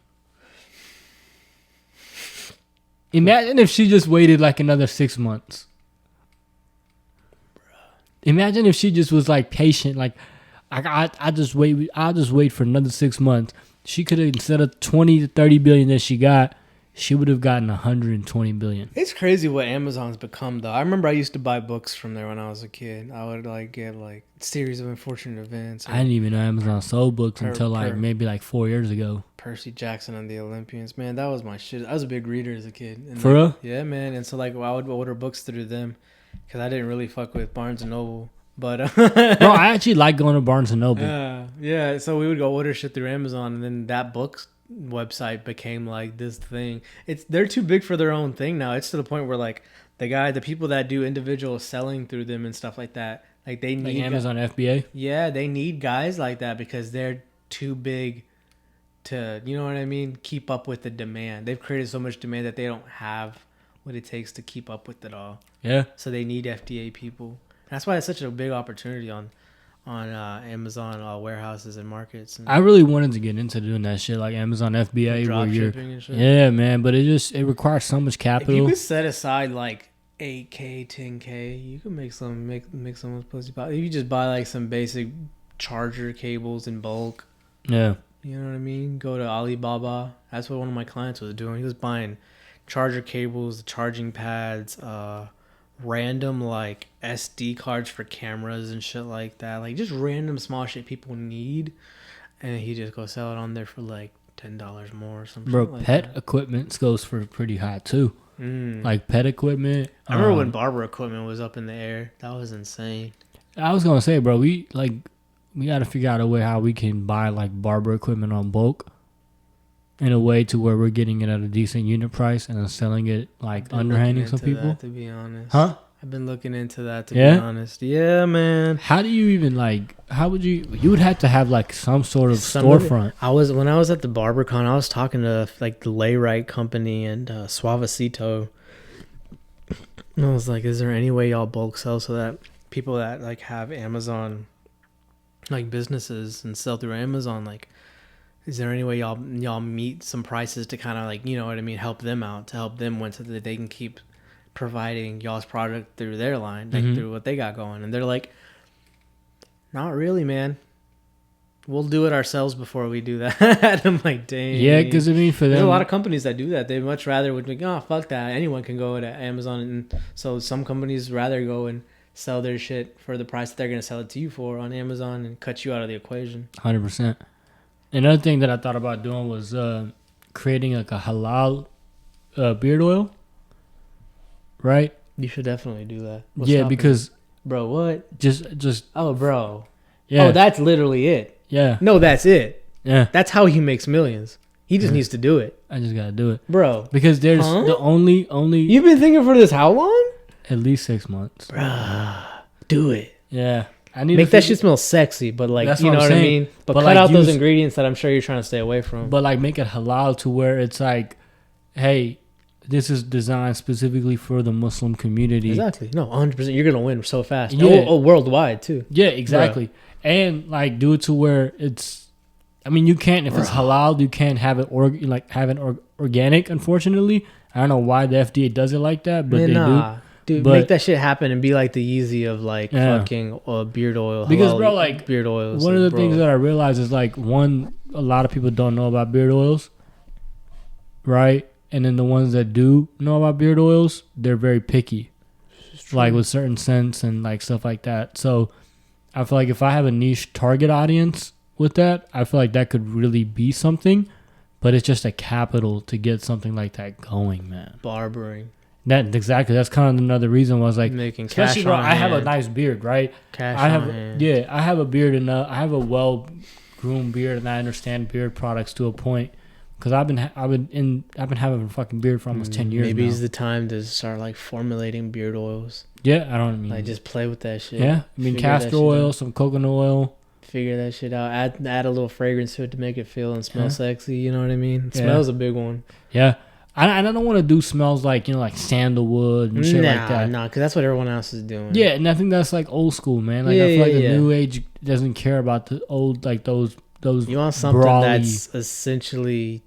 Imagine if she just waited like another 6 months. Imagine if she just was like patient, like I just wait. I'll just wait for another 6 months. She could have, instead of 20 to 30 billion that she got, she would have gotten 120 billion. It's crazy what Amazon's become, though. I remember I used to buy books from there when I was a kid. I would like get like series of unfortunate events. I didn't even know Amazon sold books until maybe 4 years ago. Percy Jackson and the Olympians, man, that was my shit. I was a big reader as a kid. And For real? Yeah, man. And so I would order books through them because I didn't really fuck with Barnes and Noble. But bro, I actually like going to Barnes and Noble. Yeah. So we would go order shit through Amazon, and then that books website became like this thing. They're too big for their own thing now. It's to the point where like the people that do individual selling through them and stuff like that, like they need Amazon FBA. Yeah, they need guys like that because they're too big to, you know what I mean, keep up with the demand. They've created so much demand that they don't have what it takes to keep up with it all. Yeah. So they need FDA people. That's why it's such a big opportunity on Amazon warehouses and markets. And I really wanted to get into doing that shit like Amazon FBA, drop shipping and shit. Yeah, man, but it requires so much capital. If you could set aside like 8K, 10K, you could make someone's pussy pop. If you just buy like some basic charger cables in bulk. Yeah. You know what I mean? Go to Alibaba. That's what one of my clients was doing. He was buying charger cables, charging pads, random like SD cards for cameras and shit like that, like just random small shit people need, and he just go sell it on there for like $10 more or something. Bro, like pet that. equipment goes for pretty high too. Like pet equipment. I remember when barber equipment was up in the air. That was insane. I was gonna say, bro, we got to figure out a way how we can buy like barber equipment on bulk in a way to where we're getting it at a decent unit price and then selling it like underhanding some people. To be honest, I've been looking into that. To be honest, yeah, man. How do you even how would you would have to have like some sort of storefront. When I was at the BarberCon, I was talking to like the Layrite company and Suavecito, and I was like, is there any way y'all bulk sell so that people that like have Amazon like businesses and sell through Amazon, like, is there any way y'all meet some prices to kind of like, you know what I mean, help them out, to help them so that they can keep providing y'all's product through their line, like through what they got going? And they're like, not really, man. We'll do it ourselves before we do that. I'm like, dang. Yeah, because I mean, for them, there's a lot of companies that do that. They much rather would like, oh, fuck that. Anyone can go to Amazon, and so some companies rather go and sell their shit for the price that they're going to sell it to you for on Amazon and cut you out of the equation. 100%. Another thing that I thought about doing was creating like a halal beard oil. Right? You should definitely do that. Because bro, what? Just oh, bro. Yeah. Oh, that's literally it. Yeah. No, that's it. Yeah. That's how he makes millions. He just needs to do it. I just gotta do it, bro. Because there's the only. You've been thinking for this how long? At least 6 months. Bruh, do it. Yeah. I need make that shit smell sexy, but like, you know what I mean? But cut out those ingredients that I'm sure you're trying to stay away from. But like make it halal to where it's like, hey, this is designed specifically for the Muslim community. Exactly. No, 100%. You're going to win so fast. Yeah. Oh, worldwide too. Yeah, exactly. Bruh. And like do it to where it's, I mean, you can't, if it's halal, you can't have it organic, unfortunately. I don't know why the FDA does it like that, but they do. Dude, make that shit happen and be like the Yeezy of like fucking beard oil. Because bro, like beard oils. One of the things that I realized is like a lot of people don't know about beard oils, right? and then the ones that do know about beard oils, they're very picky, like with certain scents and like stuff like that. So I feel like if I have a niche target audience with that, I feel like that could really be something. But it's just a capital to get something like that going, man. Barbering. That's kind of another reason why I was like, Making especially cash bro, on I have a hand. nice beard, right? Cash I have on hand. I have a beard and I have a well groomed beard, and I understand beard products to a point because I've been having a fucking beard for almost 10 years. Maybe now. it's the time to start like formulating beard oils. Yeah, I don't mean Like just play with that shit. yeah. I mean Figure that castor shit oil, out. some coconut oil. Figure that shit out. Add a little fragrance to it to make it feel and smell Yeah. sexy. You know what I mean? Yeah. Smells a big one. Yeah, I don't want to do smells like like sandalwood and shit like that. Nah, because that's what everyone else is doing. Yeah, and I think that's like old school, man. Like I feel like the new age doesn't care about the old, like those. You want something brawly, that's essentially,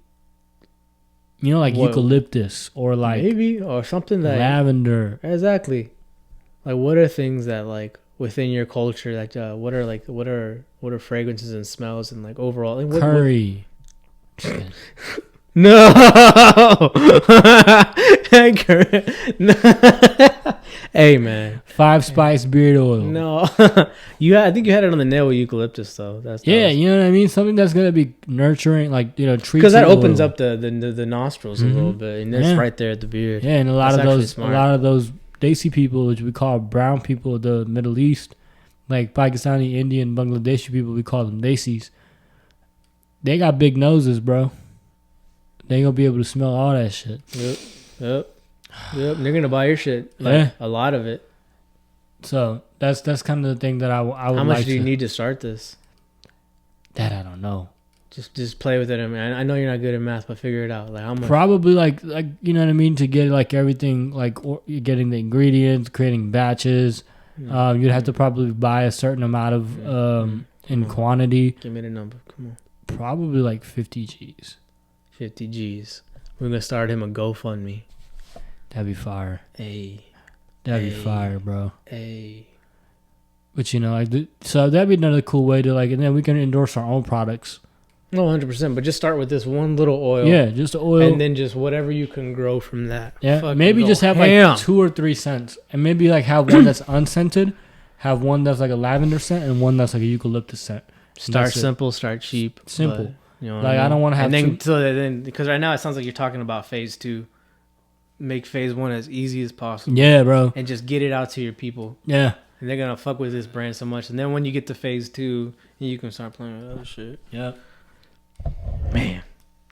like what- eucalyptus or like maybe or something that lavender. exactly. Like, what are things that like within your culture that what are fragrances and smells and like overall like, Curry. No. Hey man. 5 spice beard oil. No. I think you had it on the nail with eucalyptus though. Yeah, you know what I mean? Something that's gonna be nurturing, like treat. because that opens up the nostrils a little Mhm. bit, and that's Yeah. right there at the beard. Yeah, and a lot That's of actually those smart. Desi people, which we call brown people of the Middle East, like Pakistani, Indian, Bangladeshi people, we call them Desis. They got big noses, bro. They ain't gonna be able to smell all that shit. Yep. And they're gonna buy your shit. Like, Yeah. a lot of it. So that's kind of the thing that I would How much like do you to, need to start this? That I don't know. Just play with it. I mean, I know you're not good at math, but figure it out. Like how much? Probably like you know what I mean, to get like everything, like you're getting the ingredients, creating batches. You'd have to probably buy a certain amount of in quantity. Give me the number. Come on. Probably like 50 G's. 50 G's. We're gonna start him a GoFundMe. That'd be fire. Hey. That'd be fire, bro. Hey. But so that'd be another cool way to and then we can endorse our own products. No, 100%. But just start with this one little oil. Yeah, just the oil. And then just whatever you can grow from that. Yeah, Fucking maybe go just have ham. like 2 or 3 scents, and maybe like have one that's unscented, have one that's like a lavender scent, and one that's like a eucalyptus scent. Start That's it. simple, start cheap. Simple. But, you know what Like, I don't wanna have And then, then, because right now it sounds like you're talking about phase 2. Make phase 1 as easy as possible. Yeah, bro. And just get it out to your people. Yeah. And they're going to fuck with this brand so much. And then when you get to phase 2, you can start playing with other shit. Yeah. Man.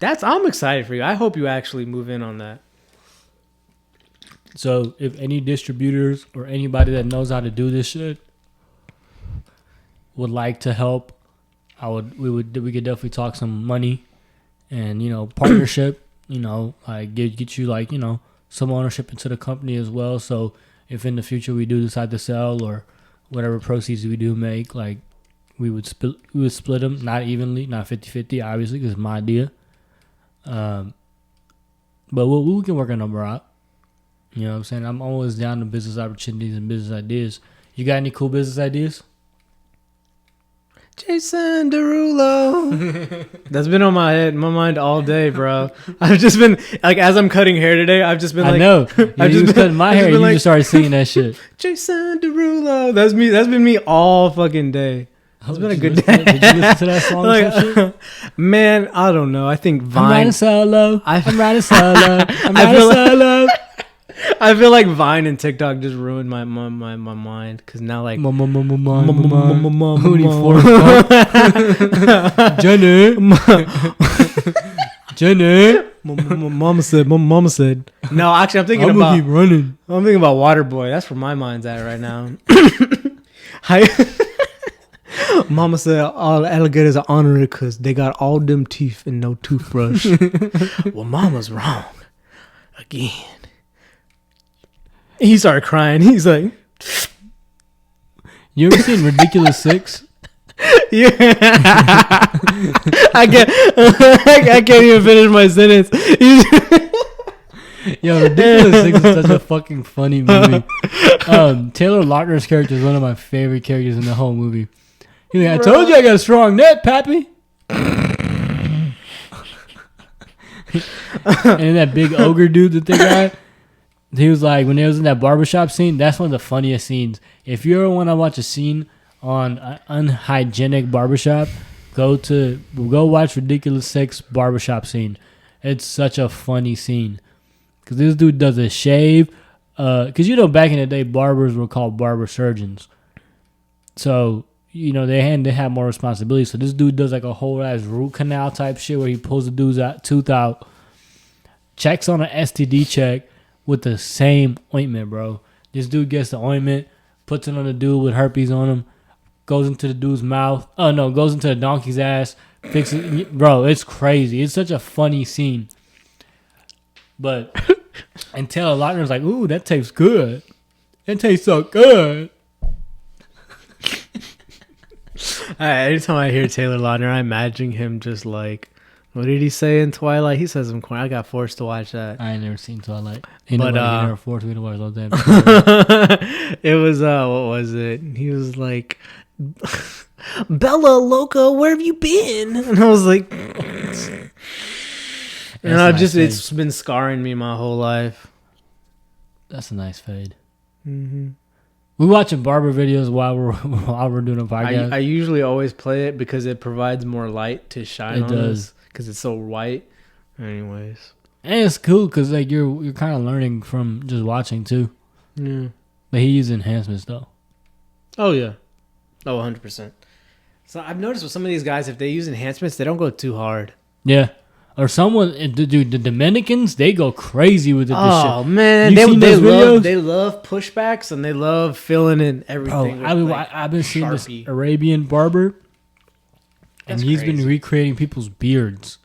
I'm excited for you. I hope you actually move in on that. So if any distributors or anybody that knows how to do this shit would like to help, we could definitely talk some money and partnership. Like get you like some ownership into the company as well. So if in the future we do decide to sell or whatever proceeds we do make, like we would split them, not evenly, not 50-50, obviously, because it's my idea. But we can work a number out. You know what I'm saying? I'm always down to business opportunities and business ideas. You got any cool business ideas? Jason Derulo. That's been on my mind all day, bro. I've just been like, as I'm cutting hair today, I've just been like, I know. I've You just was cutting my hair. You like, just started singing that shit. Jason Derulo. That's me. That's been me all fucking day. It's been a good day. Did you listen to that song? Or some shit? Man, I don't know. I think I'm Vine. riding solo. I'm riding solo. I'm I riding feel like- solo. I feel like Vine and TikTok just ruined my mind because now like Who Mooney need Forrest Gump? Jenny. Jenny. Mama said. No, actually, I'm thinking I'm about. gonna keep running. I'm thinking about Waterboy. That's where my mind's at right now. Mama said all alligators are honored because they got all them teeth and no toothbrush. Well, Mama's wrong again. He started crying. He's like, You ever seen Ridiculous 6? yeah. I can't even finish my sentence. Yo, Ridiculous 6 is such a fucking funny movie. Taylor Lautner's character is one of my favorite characters in the whole movie. He's like, I told you I got a strong neck, Pappy. And that big ogre dude that they got, he was like, when they was in that barbershop scene, that's one of the funniest scenes. If you ever want to watch a scene on an unhygienic barbershop, go watch Ridiculous Six barbershop scene. It's such a funny scene. Because this dude does a shave. Because, back in the day, barbers were called barber surgeons. So, they had more responsibility. So this dude does like a whole ass root canal type shit where he pulls the dude's tooth out, checks on an STD check with the same ointment, bro. This dude gets the ointment, puts it on the dude with herpes on him, goes into the dude's mouth. Oh, no, goes into the donkey's ass, fixes it. Bro, it's crazy. It's such a funny scene. But until Lautner's like, ooh, that tastes good. It tastes so good. Anytime I hear Taylor Lautner, I imagine him just like, what did he say in Twilight? He says some corny. I got forced to watch that. I ain't never seen Twilight. But, he never forced me to watch all that. It was, what was it? He was like, Bella Loca, where have you been? And I was like, it's been scarring me my whole life. That's a nice fade. Mm-hmm. We watching barber videos while we're doing a podcast. I usually always play it because it provides more light to shine on us because it's so white. Anyways, and it's cool because like you're kind of learning from just watching too. Yeah, but he uses enhancements though. Oh yeah, 100%. So I've noticed with some of these guys, if they use enhancements, they don't go too hard. Yeah. Or dude, the Dominicans, they go crazy with it. Oh, shit. man. They love pushbacks and they love filling in everything. Bro, I've been seeing this Arabian barber, and he's been recreating people's beards.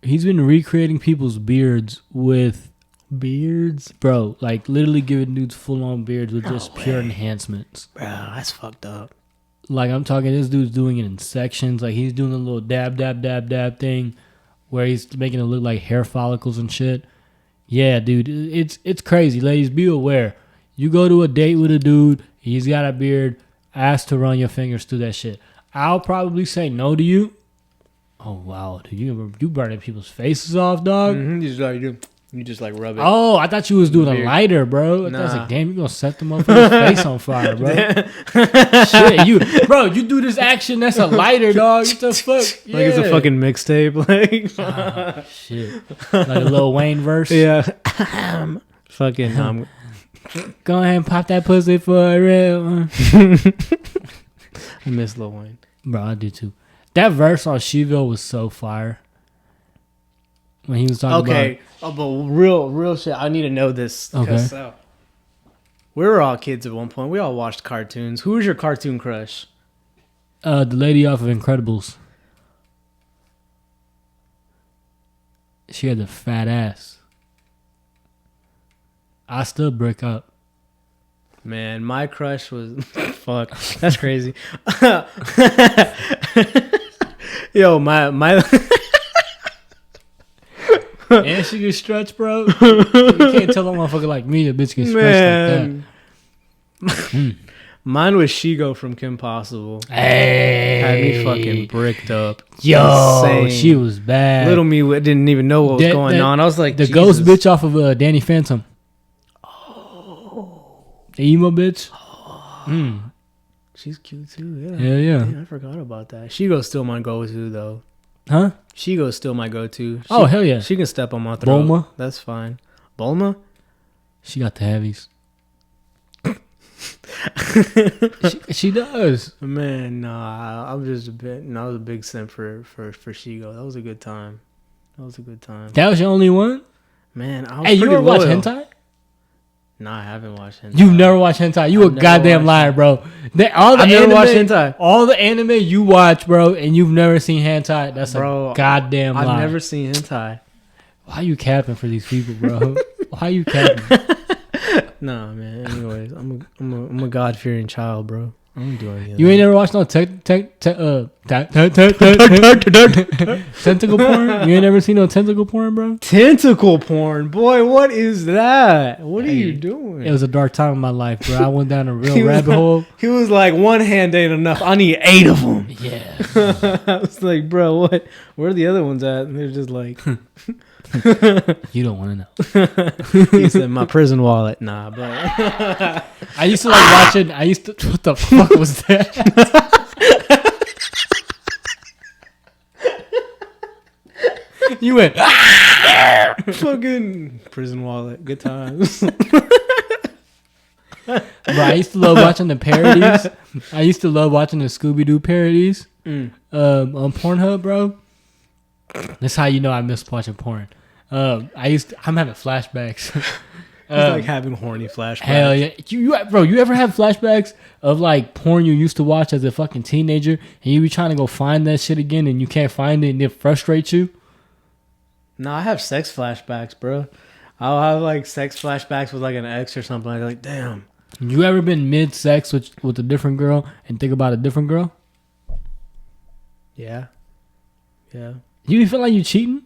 He's been recreating people's beards with beards. Bro, like literally giving dudes full-on beards with just pure enhancements. Bro, that's fucked up. Like, I'm talking, this dude's doing it in sections. Like, he's doing a little dab thing where he's making it look like hair follicles and shit. Yeah, dude, it's crazy. Ladies, be aware. You go to a date with a dude, he's got a beard, ask to run your fingers through that shit. I'll probably say no to you. Oh, wow, dude, you burning people's faces off, dog? Mm-hmm. You just like rub it. Oh, I thought you was doing a lighter, bro. I was like, damn, you gonna set the motherfucker's face on fire, bro. Shit, you do this action, that's a lighter, dog. What the fuck? Yeah. Like it's a fucking mixtape. Like, shit. Like a Lil Wayne verse. Yeah. Fucking, go ahead and pop that pussy for real. I miss Lil Wayne. Bro, I do too. That verse on Sheville was so fire. When he was talking about... but real shit. I need to know this. Okay. We were all kids at one point. We all watched cartoons. Who was your cartoon crush? The lady off of Incredibles. She had the fat ass. I still break up. Man, my crush was... Fuck. That's crazy. Yo, my and she can stretch, bro. You can't tell a motherfucker like me, a bitch can stretch like that. Mine was Shigo from Kim Possible. Hey. Had me fucking bricked up. Yo, insane. She was bad. Little me didn't even know what was going on. I was like, the Jesus. ghost bitch off of Danny Phantom. Oh. The emo bitch. Oh. She's cute too, yeah. Yeah. Damn, I forgot about that. Shigo's still my go-to, though. Huh? Shigo's still my go-to. Oh, hell yeah. She can step on my throat. Bulma? That's fine. Bulma? She got the heavies. she does. Man, nah. I was a big simp for Shigo. That was a good time. That was your only one? Man, I was Hey, you ever watch hentai? No, I haven't watched hentai. You've never watched hentai. You a goddamn liar, bro. I've never watched hentai. All the anime you watch, bro, and you've never seen hentai. That's a goddamn lie. I've never seen hentai. Why you capping for these people, bro? Why you capping? Nah, man. Anyways, I'm a God-fearing child, bro. I don't do any of You that. ain't never watched no tentacle porn? You ain't never seen no tentacle porn, bro? Tentacle porn, boy. What is that? What are you doing? It was a dark time in my life, bro. I went down a He real was rabbit like- hole. He was like, one hand ain't enough. I need 8 of them. Yeah. I was like, bro, what? Where are the other ones at? And they're just like, You don't want to know. he said, my prison wallet. Nah, bro. I used to like watching. What the fuck was that? You went. Fucking prison wallet. Good times. Bro, I used to love watching the parodies. I used to love watching the Scooby Doo parodies on Pornhub, bro. That's how you know I miss watching porn. I'm having flashbacks. It's like having horny flashbacks. Hell yeah, bro. You ever have flashbacks of like porn you used to watch as a fucking teenager, and you be trying to go find that shit again, and you can't find it, and it frustrates you? No, I have sex flashbacks, bro. I'll have like sex flashbacks with like an ex or something. I'm like, damn. You ever been mid-sex with a different girl and think about a different girl? Yeah. Yeah. You feel like you cheating?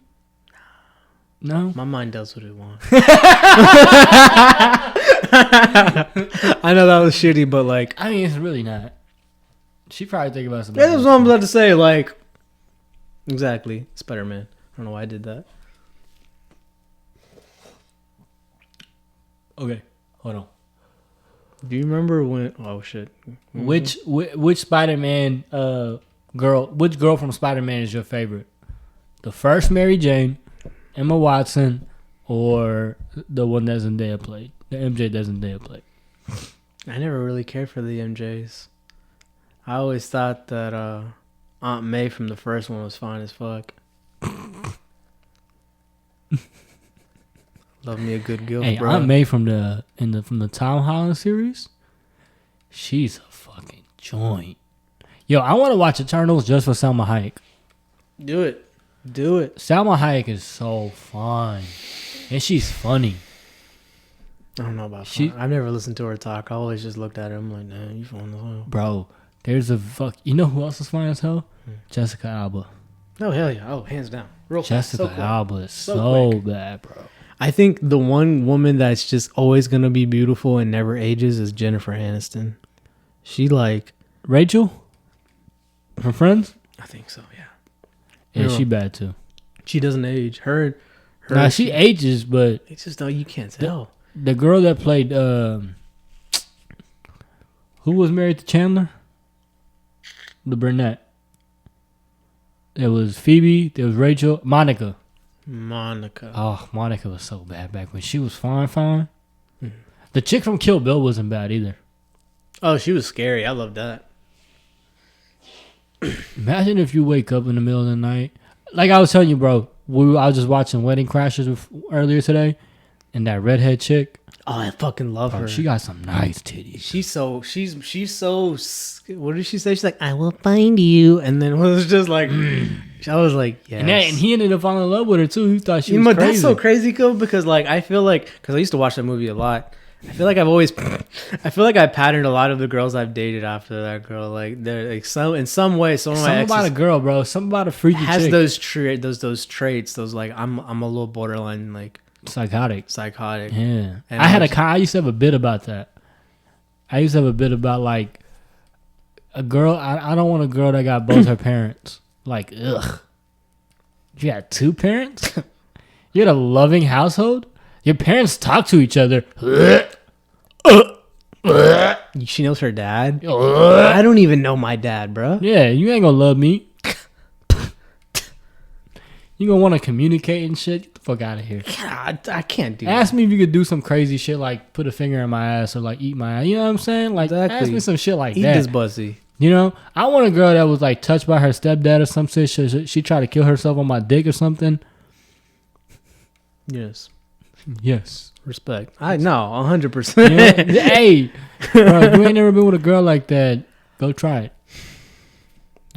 No. My mind does what it wants. I know that was shitty, but like, I mean, it's really not. She probably think about something. that's what I'm about to say. Like, exactly. Spider-Man. I don't know why I did that. Okay, hold on. Do you remember when? Oh shit. Which Spider-Man girl? Which girl from Spider-Man is your favorite? The first Mary Jane, Emma Watson, or the one that Zendaya played? The MJ that Zendaya played. I never really cared for the MJs. I always thought that Aunt May from the first one was fine as fuck. Love me a good gilf, Hey, bro. Aunt May from the Tom Holland series, she's a fucking joint. Yo, I want to watch Eternals just for Salma Hayek. Do it. Do it. Salma Hayek is so fun, and she's funny. I don't know about fun. I've never listened to her talk. I always just looked at her. I'm like, nah, you fun as hell. Bro, there's a fuck. You know who else is fine as hell? Jessica Alba. Oh, hell yeah. Oh, hands down. Real fast. Jessica So quick. Alba is So so quick. bad, bro. I think the one woman that's just always going to be beautiful and never ages is Jennifer Aniston. She like... Rachel? Her friends? I think so, yeah. Yeah, Yeah. she bad too. She doesn't age. Her Nah, she ages, but It's just, you can't tell. the girl that played, who was married to Chandler? The brunette. There was Phoebe, there was Rachel, Monica. Monica. Oh, Monica was so bad back when she was fine. The chick from Kill Bill wasn't bad either. Oh, she was scary. I love that. Imagine if you wake up in the middle of the night. Like I was telling you, bro, I was just watching Wedding Crashers earlier today, and that redhead chick, Oh, I fucking love bro, her. she got some nice titties. She's so what did she say? She's like, I will find you, and then it was just like, I was like, yes. And he ended up falling in love with her too. He thought she You was know, crazy. that's so crazy, though, because like I feel like because I used to watch that movie a lot. I feel like I patterned a lot of the girls I've dated after that girl. Like they're like in some way, some of my Something about a exes girl, bro. Something about a freaky has chick. those traits. Those like I'm a little borderline like Psychotic. psychotic. Yeah. And I used to have a bit about that. I used to have a bit about like a girl. I don't want a girl that got both her parents. Like, ugh. You got two parents? You had a loving household? Your parents talk to each other. She knows her dad. I don't even know my dad, bro. Yeah, you ain't gonna love me. You gonna want to communicate and shit? Get the fuck out of here. God, I can't do Ask me if you could do some crazy shit like put a finger in my ass or like eat my ass. You know what I'm saying? Like, Exactly. ask me some shit like that. Eat that. this pussy. You know, I want a girl that was like touched by her stepdad or some shit. She tried to kill herself on my dick or something. Yes. Yes. Respect. I know, 100%. You know? Hey, bro, you ain't never been with a girl like that. Go try it.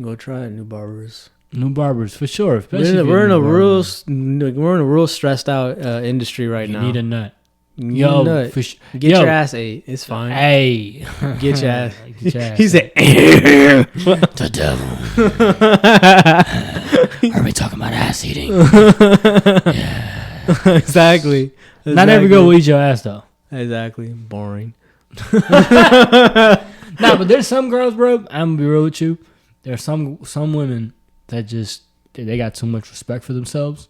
Go try it, New Barbers. New barbers for sure. Especially if We're you're in a new real barbers. we're in a real stressed out industry right You now. need a nut. Yo, nut. Get your ass ate. It's fine. Hey, Get your ass. Get your ass He said, the devil. Are we talking about ass eating? Yeah. exactly. Not every girl will eat your ass though. Exactly. Boring. Nah, but there's some girls, bro. I'm gonna be real with you. There's some women that just they got too much respect for themselves.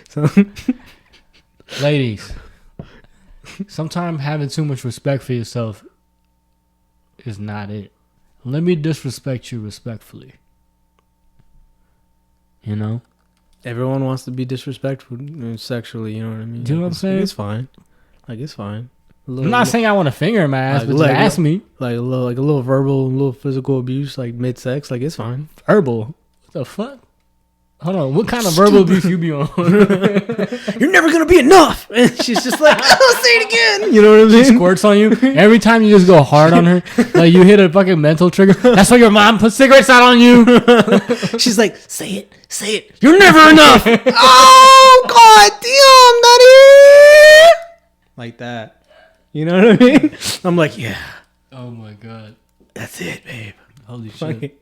So, Ladies, sometimes having too much respect for yourself is not it. Let me disrespect you respectfully. You know? everyone wants to be disrespectful sexually, you know what I mean? Do you know what I'm saying? It's fine. Like, it's fine. I'm not saying I want to finger in my ass, but just ask me. Like a little verbal, a little physical abuse, like mid-sex, like, it's fine. Verbal? What the fuck? Hold on, what kind of verbal abuse you be on? You're never gonna be enough. And she's just like, I'll say it again. You know what I'm saying? She squirts on you every time you just go hard on her. Like you hit a fucking mental trigger. That's why your mom put cigarettes out on you. She's like, say it. You're never enough. Oh God damn, daddy. Like that. You know what I mean? I'm like, yeah. Oh my god. That's it, babe. Holy shit.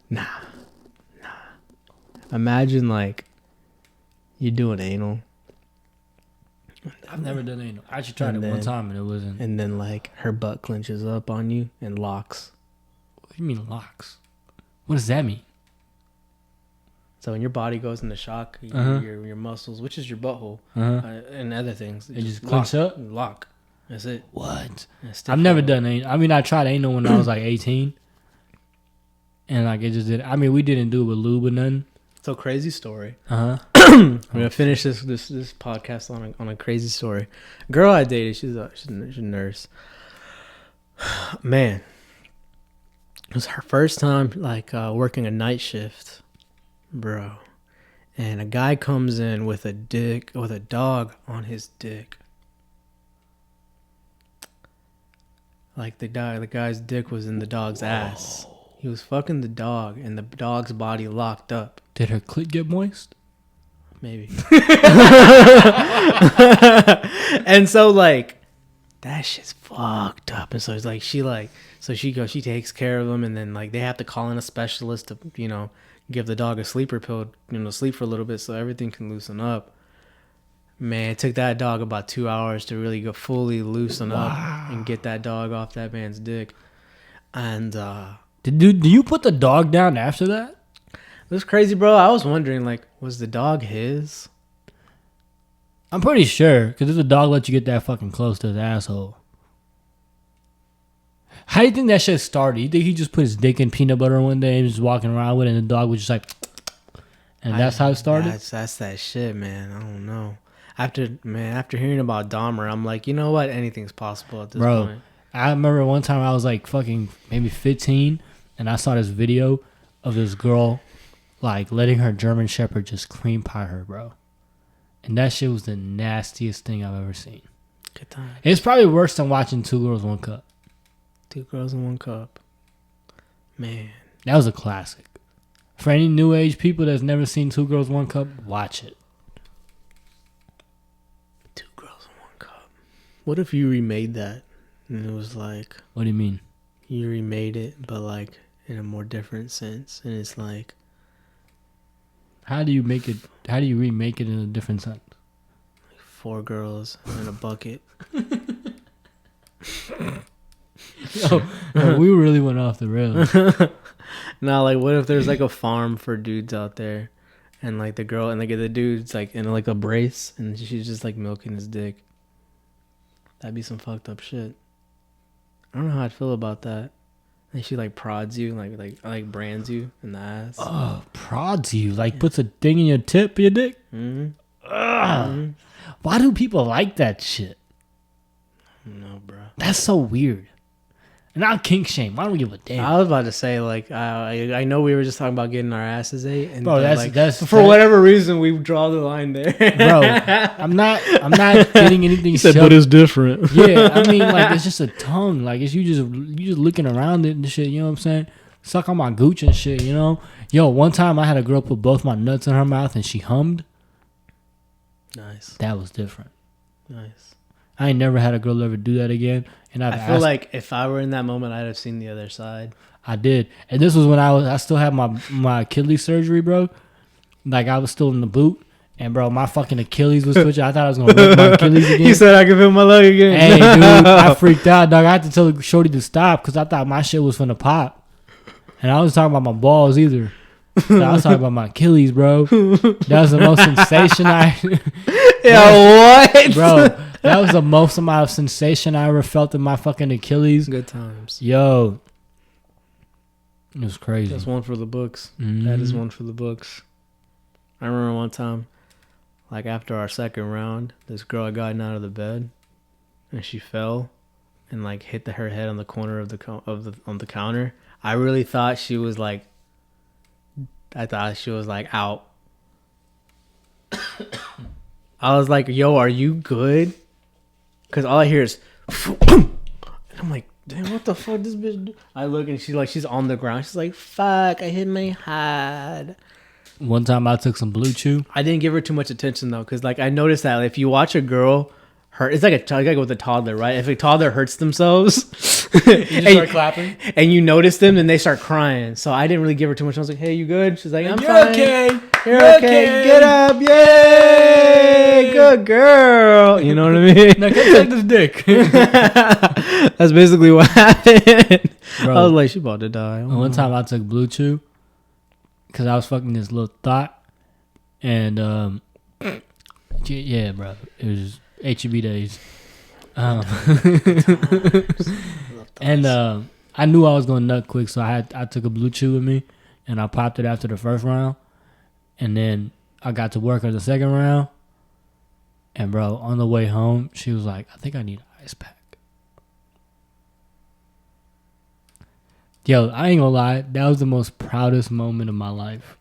Nah. Imagine like you doing anal. I've never done anal. I actually tried it one time and it wasn't. And then like her butt clenches up on you and locks. What do you mean locks? What does that mean? So when your body goes into shock, your muscles, which is your butthole, and other things, it just clench up? Lock. That's it. What? I've never done anal. I mean, I tried anal when I was like 18. And like it just did. I mean, we didn't do it with lube or nothing. So crazy story. I'm gonna finish this podcast on a crazy story. Girl I dated, she's a nurse. Man, it was her first time like working a night shift, bro. And a guy comes in with a dog on his dick. Like the guy's dick was in the dog's ass. He was fucking the dog, and the dog's body locked up. Did her clit get moist? Maybe. And so, like, that shit's fucked up. And so it's like, she takes care of him, and then, like, they have to call in a specialist to, you know, give the dog a sleeper pill, you know, sleep for a little bit so everything can loosen up. Man, it took that dog about 2 hours to really go fully loosen up and get that dog off that man's dick. And, Did you put the dog down after that? It was crazy, bro. I was wondering, like, was the dog his? I'm pretty sure, because if the dog let you get that fucking close to his asshole. How do you think that shit started? You think he just put his dick in peanut butter one day and was walking around with it, and the dog was just like, and that's how it started? That's that shit, man. I don't know. After hearing about Dahmer, I'm like, you know what? Anything's possible at this point. I remember one time I was like fucking maybe 15, and I saw this video of this girl like letting her German Shepherd just cream pie her, bro. And that shit was the nastiest thing I've ever seen. Good time. It's probably worse than watching Two Girls, One Cup. 2 Girls in 1 Cup. Man. That was a classic. For any new age people that's never seen Two Girls, One Cup, watch it. 2 Girls in 1 Cup. What if you remade that? And it was like... What do you mean? You remade it, but like in a more different sense. And it's like... How do you remake it in a different sense? 4 girls in a bucket. We really went off the rails. Now, like, what if there's like a farm for dudes out there, and like the girl and like the dude's like in like a brace, and she's just like milking his dick? That'd be some fucked up shit. I don't know how I'd feel about that. And she like prods you, like brands you in the ass. Oh, prods you, like puts a thing in your tip, your dick. Mm-hmm. Mm-hmm. Why do people like that shit? No, bro. That's so weird. And not kink shame. I don't give a damn. I was about to say, like, I know we were just talking about getting our asses ate, and bro, that's for whatever reason we draw the line there. Bro, I'm not getting anything. He said, but it's different. Yeah, I mean, like, it's just a tongue. Like, it's you just looking around it and shit. You know what I'm saying? Suck on my gooch and shit. You know. Yo, one time I had a girl put both my nuts in her mouth and she hummed. Nice. That was different. Nice. I ain't never had a girl ever do that again. And I feel like if I were in that moment, I'd have seen the other side. I did. And this was when I still had my Achilles surgery, bro. Like, I was still in the boot. And, bro, my fucking Achilles was twitching. I thought I was going to break my Achilles again. He said I could feel my leg again. Hey, dude, I freaked out, dog. I had to tell Shorty to stop because I thought my shit was finna pop. And I wasn't talking about my balls either. I was talking about my Achilles, bro. That was the most sensation what? Bro, that was the most amount of sensation I ever felt in my fucking Achilles. Good times. Yo. It was crazy. That's one for the books. Mm-hmm. That is one for the books. I remember one time, like after our second round, this girl had gotten out of the bed, and she fell, and like hit her head on the corner of on the counter. I really thought she was like, out. I was like, "Yo, are you good?" Because all I hear is, and I'm like, "Damn, what the fuck this bitch do?" I look and she's on the ground. She's like, "Fuck, I hit my head." One time I took some Blue Chew. I didn't give her too much attention though, because like I noticed that if you watch a girl hurt, it's like with a toddler, right? If a toddler hurts themselves, You just start clapping, and you notice them, and they start crying. So I didn't really give her too much. I was like, "Hey, you good?" She's like, "I'm fine. okay. You're okay. Get up, yay, good girl." You know what I mean? Now come take this dick. That's basically what happened. Bro, I was like, she about to die. one time I took Blue Chew because I was fucking this little thought, and yeah, bro, it was HEB days. And I knew I was going nut quick, so I took a Blue Chew with me, and I popped it after the first round, and then I got to work on the second round, and bro, on the way home, she was like, "I think I need an ice pack." Yo, I ain't gonna lie, that was the most proudest moment of my life.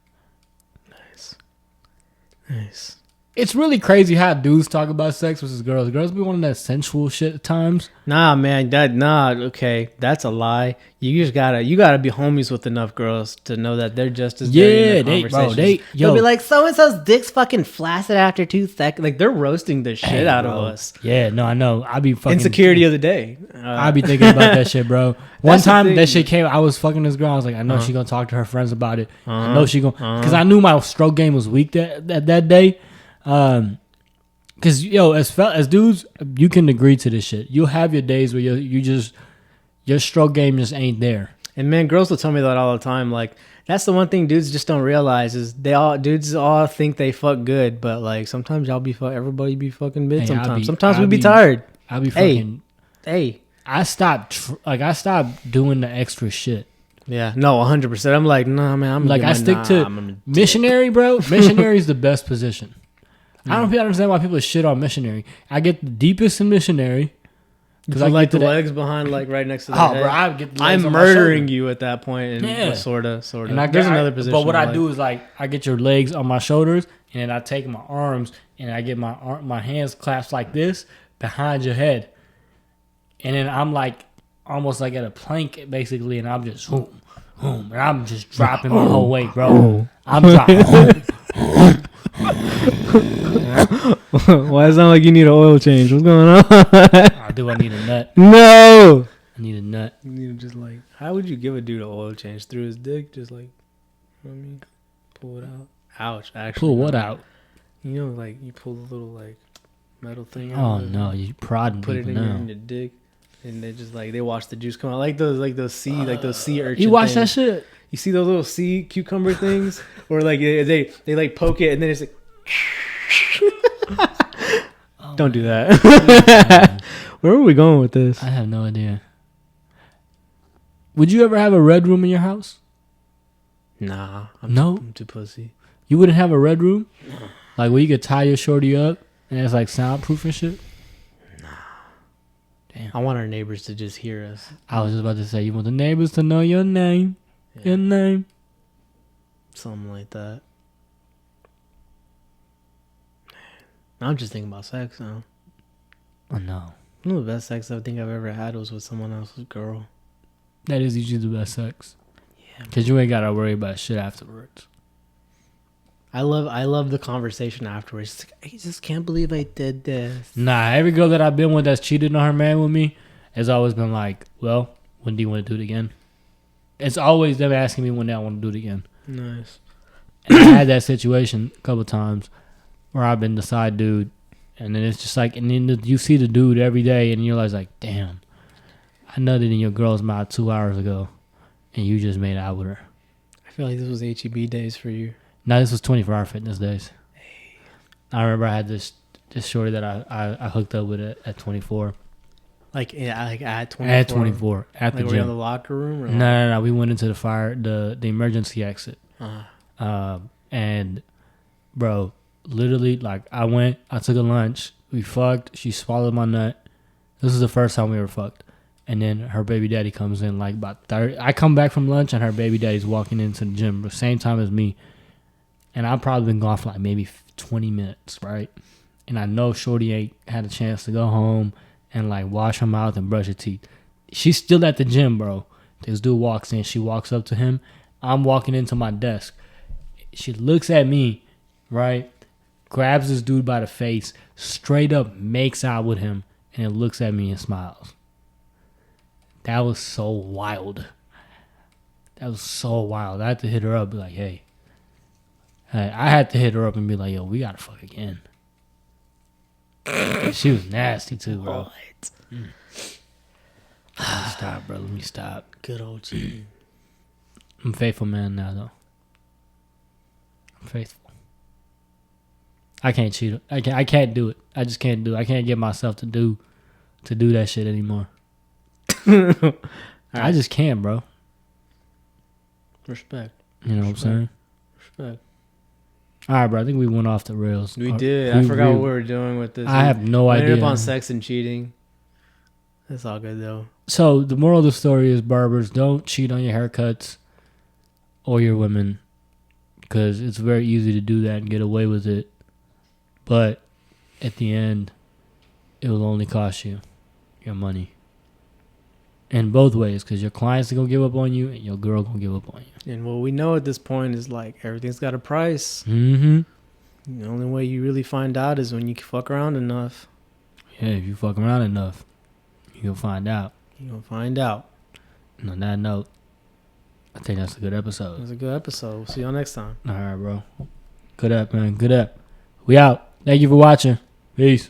Nice. It's really crazy how dudes talk about sex versus girls. Girls be wanting that sensual shit at times. Nah, man, okay, that's a lie. You just gotta be homies with enough girls to know that they're just as good in their conversations. They'll be like, so and so's dick's fucking flaccid after 2 seconds. Like they're roasting the shit out of us. Yeah, no, I know. I be fucking insecurity of the day. I be thinking about that shit, bro. One time thing. that shit came, I was fucking this girl. I was like, I know she gonna talk to her friends about it. I know she gonna, because I knew my stroke game was weak that day. Cause yo, as dudes, you can agree to this shit. You'll have your days where your stroke game just ain't there. And man, girls will tell me that all the time. Like that's the one thing dudes just don't realize is dudes all think they fuck good, but like sometimes everybody be fucking mid. Sometimes we be tired. I'll be fucking. Hey. I stopped doing the extra shit. Yeah, no, 100%. I'm like, nah, man. I'm like I stick to missionary, bro. Missionary is the best position. I don't understand why people shit on missionary. I get the deepest in missionary because I like the legs behind, like right next to the head. Bro, I get the legs I'm murdering you at that point, and sort of. And there's another position. But what I do is like I get your legs on my shoulders, and then I take my arms and I get my hands clasped like this behind your head, and then I'm like almost like at a plank basically, and I'm just and I'm just dropping my whole weight, bro. I'm dropping. Why does it sound like you need an oil change? What's going on? Do I need a nut? No. I need a nut. You need to just like, how would you give a dude an oil change? Through his dick? Just like, you know what I mean? Pull it out. Ouch. Actually. Pull what out? You know, like you pull the little like metal thing out. Oh no, you prodding put it in your dick. And they just like, they watch the juice come out. Like those sea urchin You watch things. that shit? You see those little sea cucumber things? Or like they like poke it and then it's like don't do that. Where are we going with this? I have no idea. Would you ever have a red room in your house? Nah. I'm too pussy. You wouldn't have a red room? No. Like where you could tie your shorty up and it's like soundproof and shit? Nah. Damn. I want our neighbors to just hear us. I was just about to say, you want the neighbors to know your name. Yeah. Your name. Something like that. I'm just thinking about sex now. Oh no. The best sex I think I've ever had was with someone else's girl. That is usually the best sex. Yeah. Because you ain't got to worry about shit afterwards. I love the conversation afterwards. It's like, I just can't believe I did this. Nah, every girl that I've been with that's cheated on her man with me has always been like, well, when do you want to do it again? It's always them asking me when they want to do it again. Nice. And I had that situation a couple times where I've been the side dude, and then it's just like, and then you see the dude every day, and you're like, damn, I nutted in your girl's mouth 2 hours ago, and you just made out with her. I feel like this was HEB days for you. No, this was 24-hour fitness days. I remember I had this shorty that I hooked up with at 24. Like at 24. At 24 at the Like, were you in gym. the locker room? Or No. We went into the emergency exit. Uh-huh. And bro, literally, like I took a lunch. We fucked. She swallowed my nut. This is the first time we ever fucked. And then her baby daddy comes in like about 30. I come back from lunch and her baby daddy's walking into the gym the same time as me. And I've probably been gone for like maybe 20 minutes, right? And I know shorty ain't had a chance to go home and like wash her mouth and brush her teeth. She's still at the gym, bro. This dude walks in. She walks up to him. I'm walking into my desk. She looks at me, right? Grabs this dude by the face, straight up makes out with him, and then looks at me and smiles. That was so wild. That was so wild. I had to hit her up, be like, hey. I had to hit her up and be like, yo, we gotta fuck again. She was nasty too, bro. What? Let me stop, bro. Let me stop. Good old cheating. I'm a faithful man now, though. I'm faithful. I can't cheat. I can't do it. I just can't do it. I can't get myself to do that shit anymore. I just can't, bro. Respect. You know what I'm saying? Respect. All right, bro. I think we went off the rails. We did. I forgot what we were doing with this. I have no we idea. ended up on sex and cheating. That's all good though. So the moral of the story is, barbers, don't cheat on your haircuts or your women, because it's very easy to do that and get away with it. But at the end, it will only cost you your money. In both ways, because your clients are going to give up on you and your girl going to give up on you. And what we know at this point is like everything's got a price. Mm-hmm. The only way you really find out is when you fuck around enough. Yeah, if you fuck around enough, you'll find out. You're going to find out. And on that note, I think that's a good episode. That's a good episode. We'll see y'all next time. All right, bro. Good up, man. Good up. We out. Thank you for watching. Peace.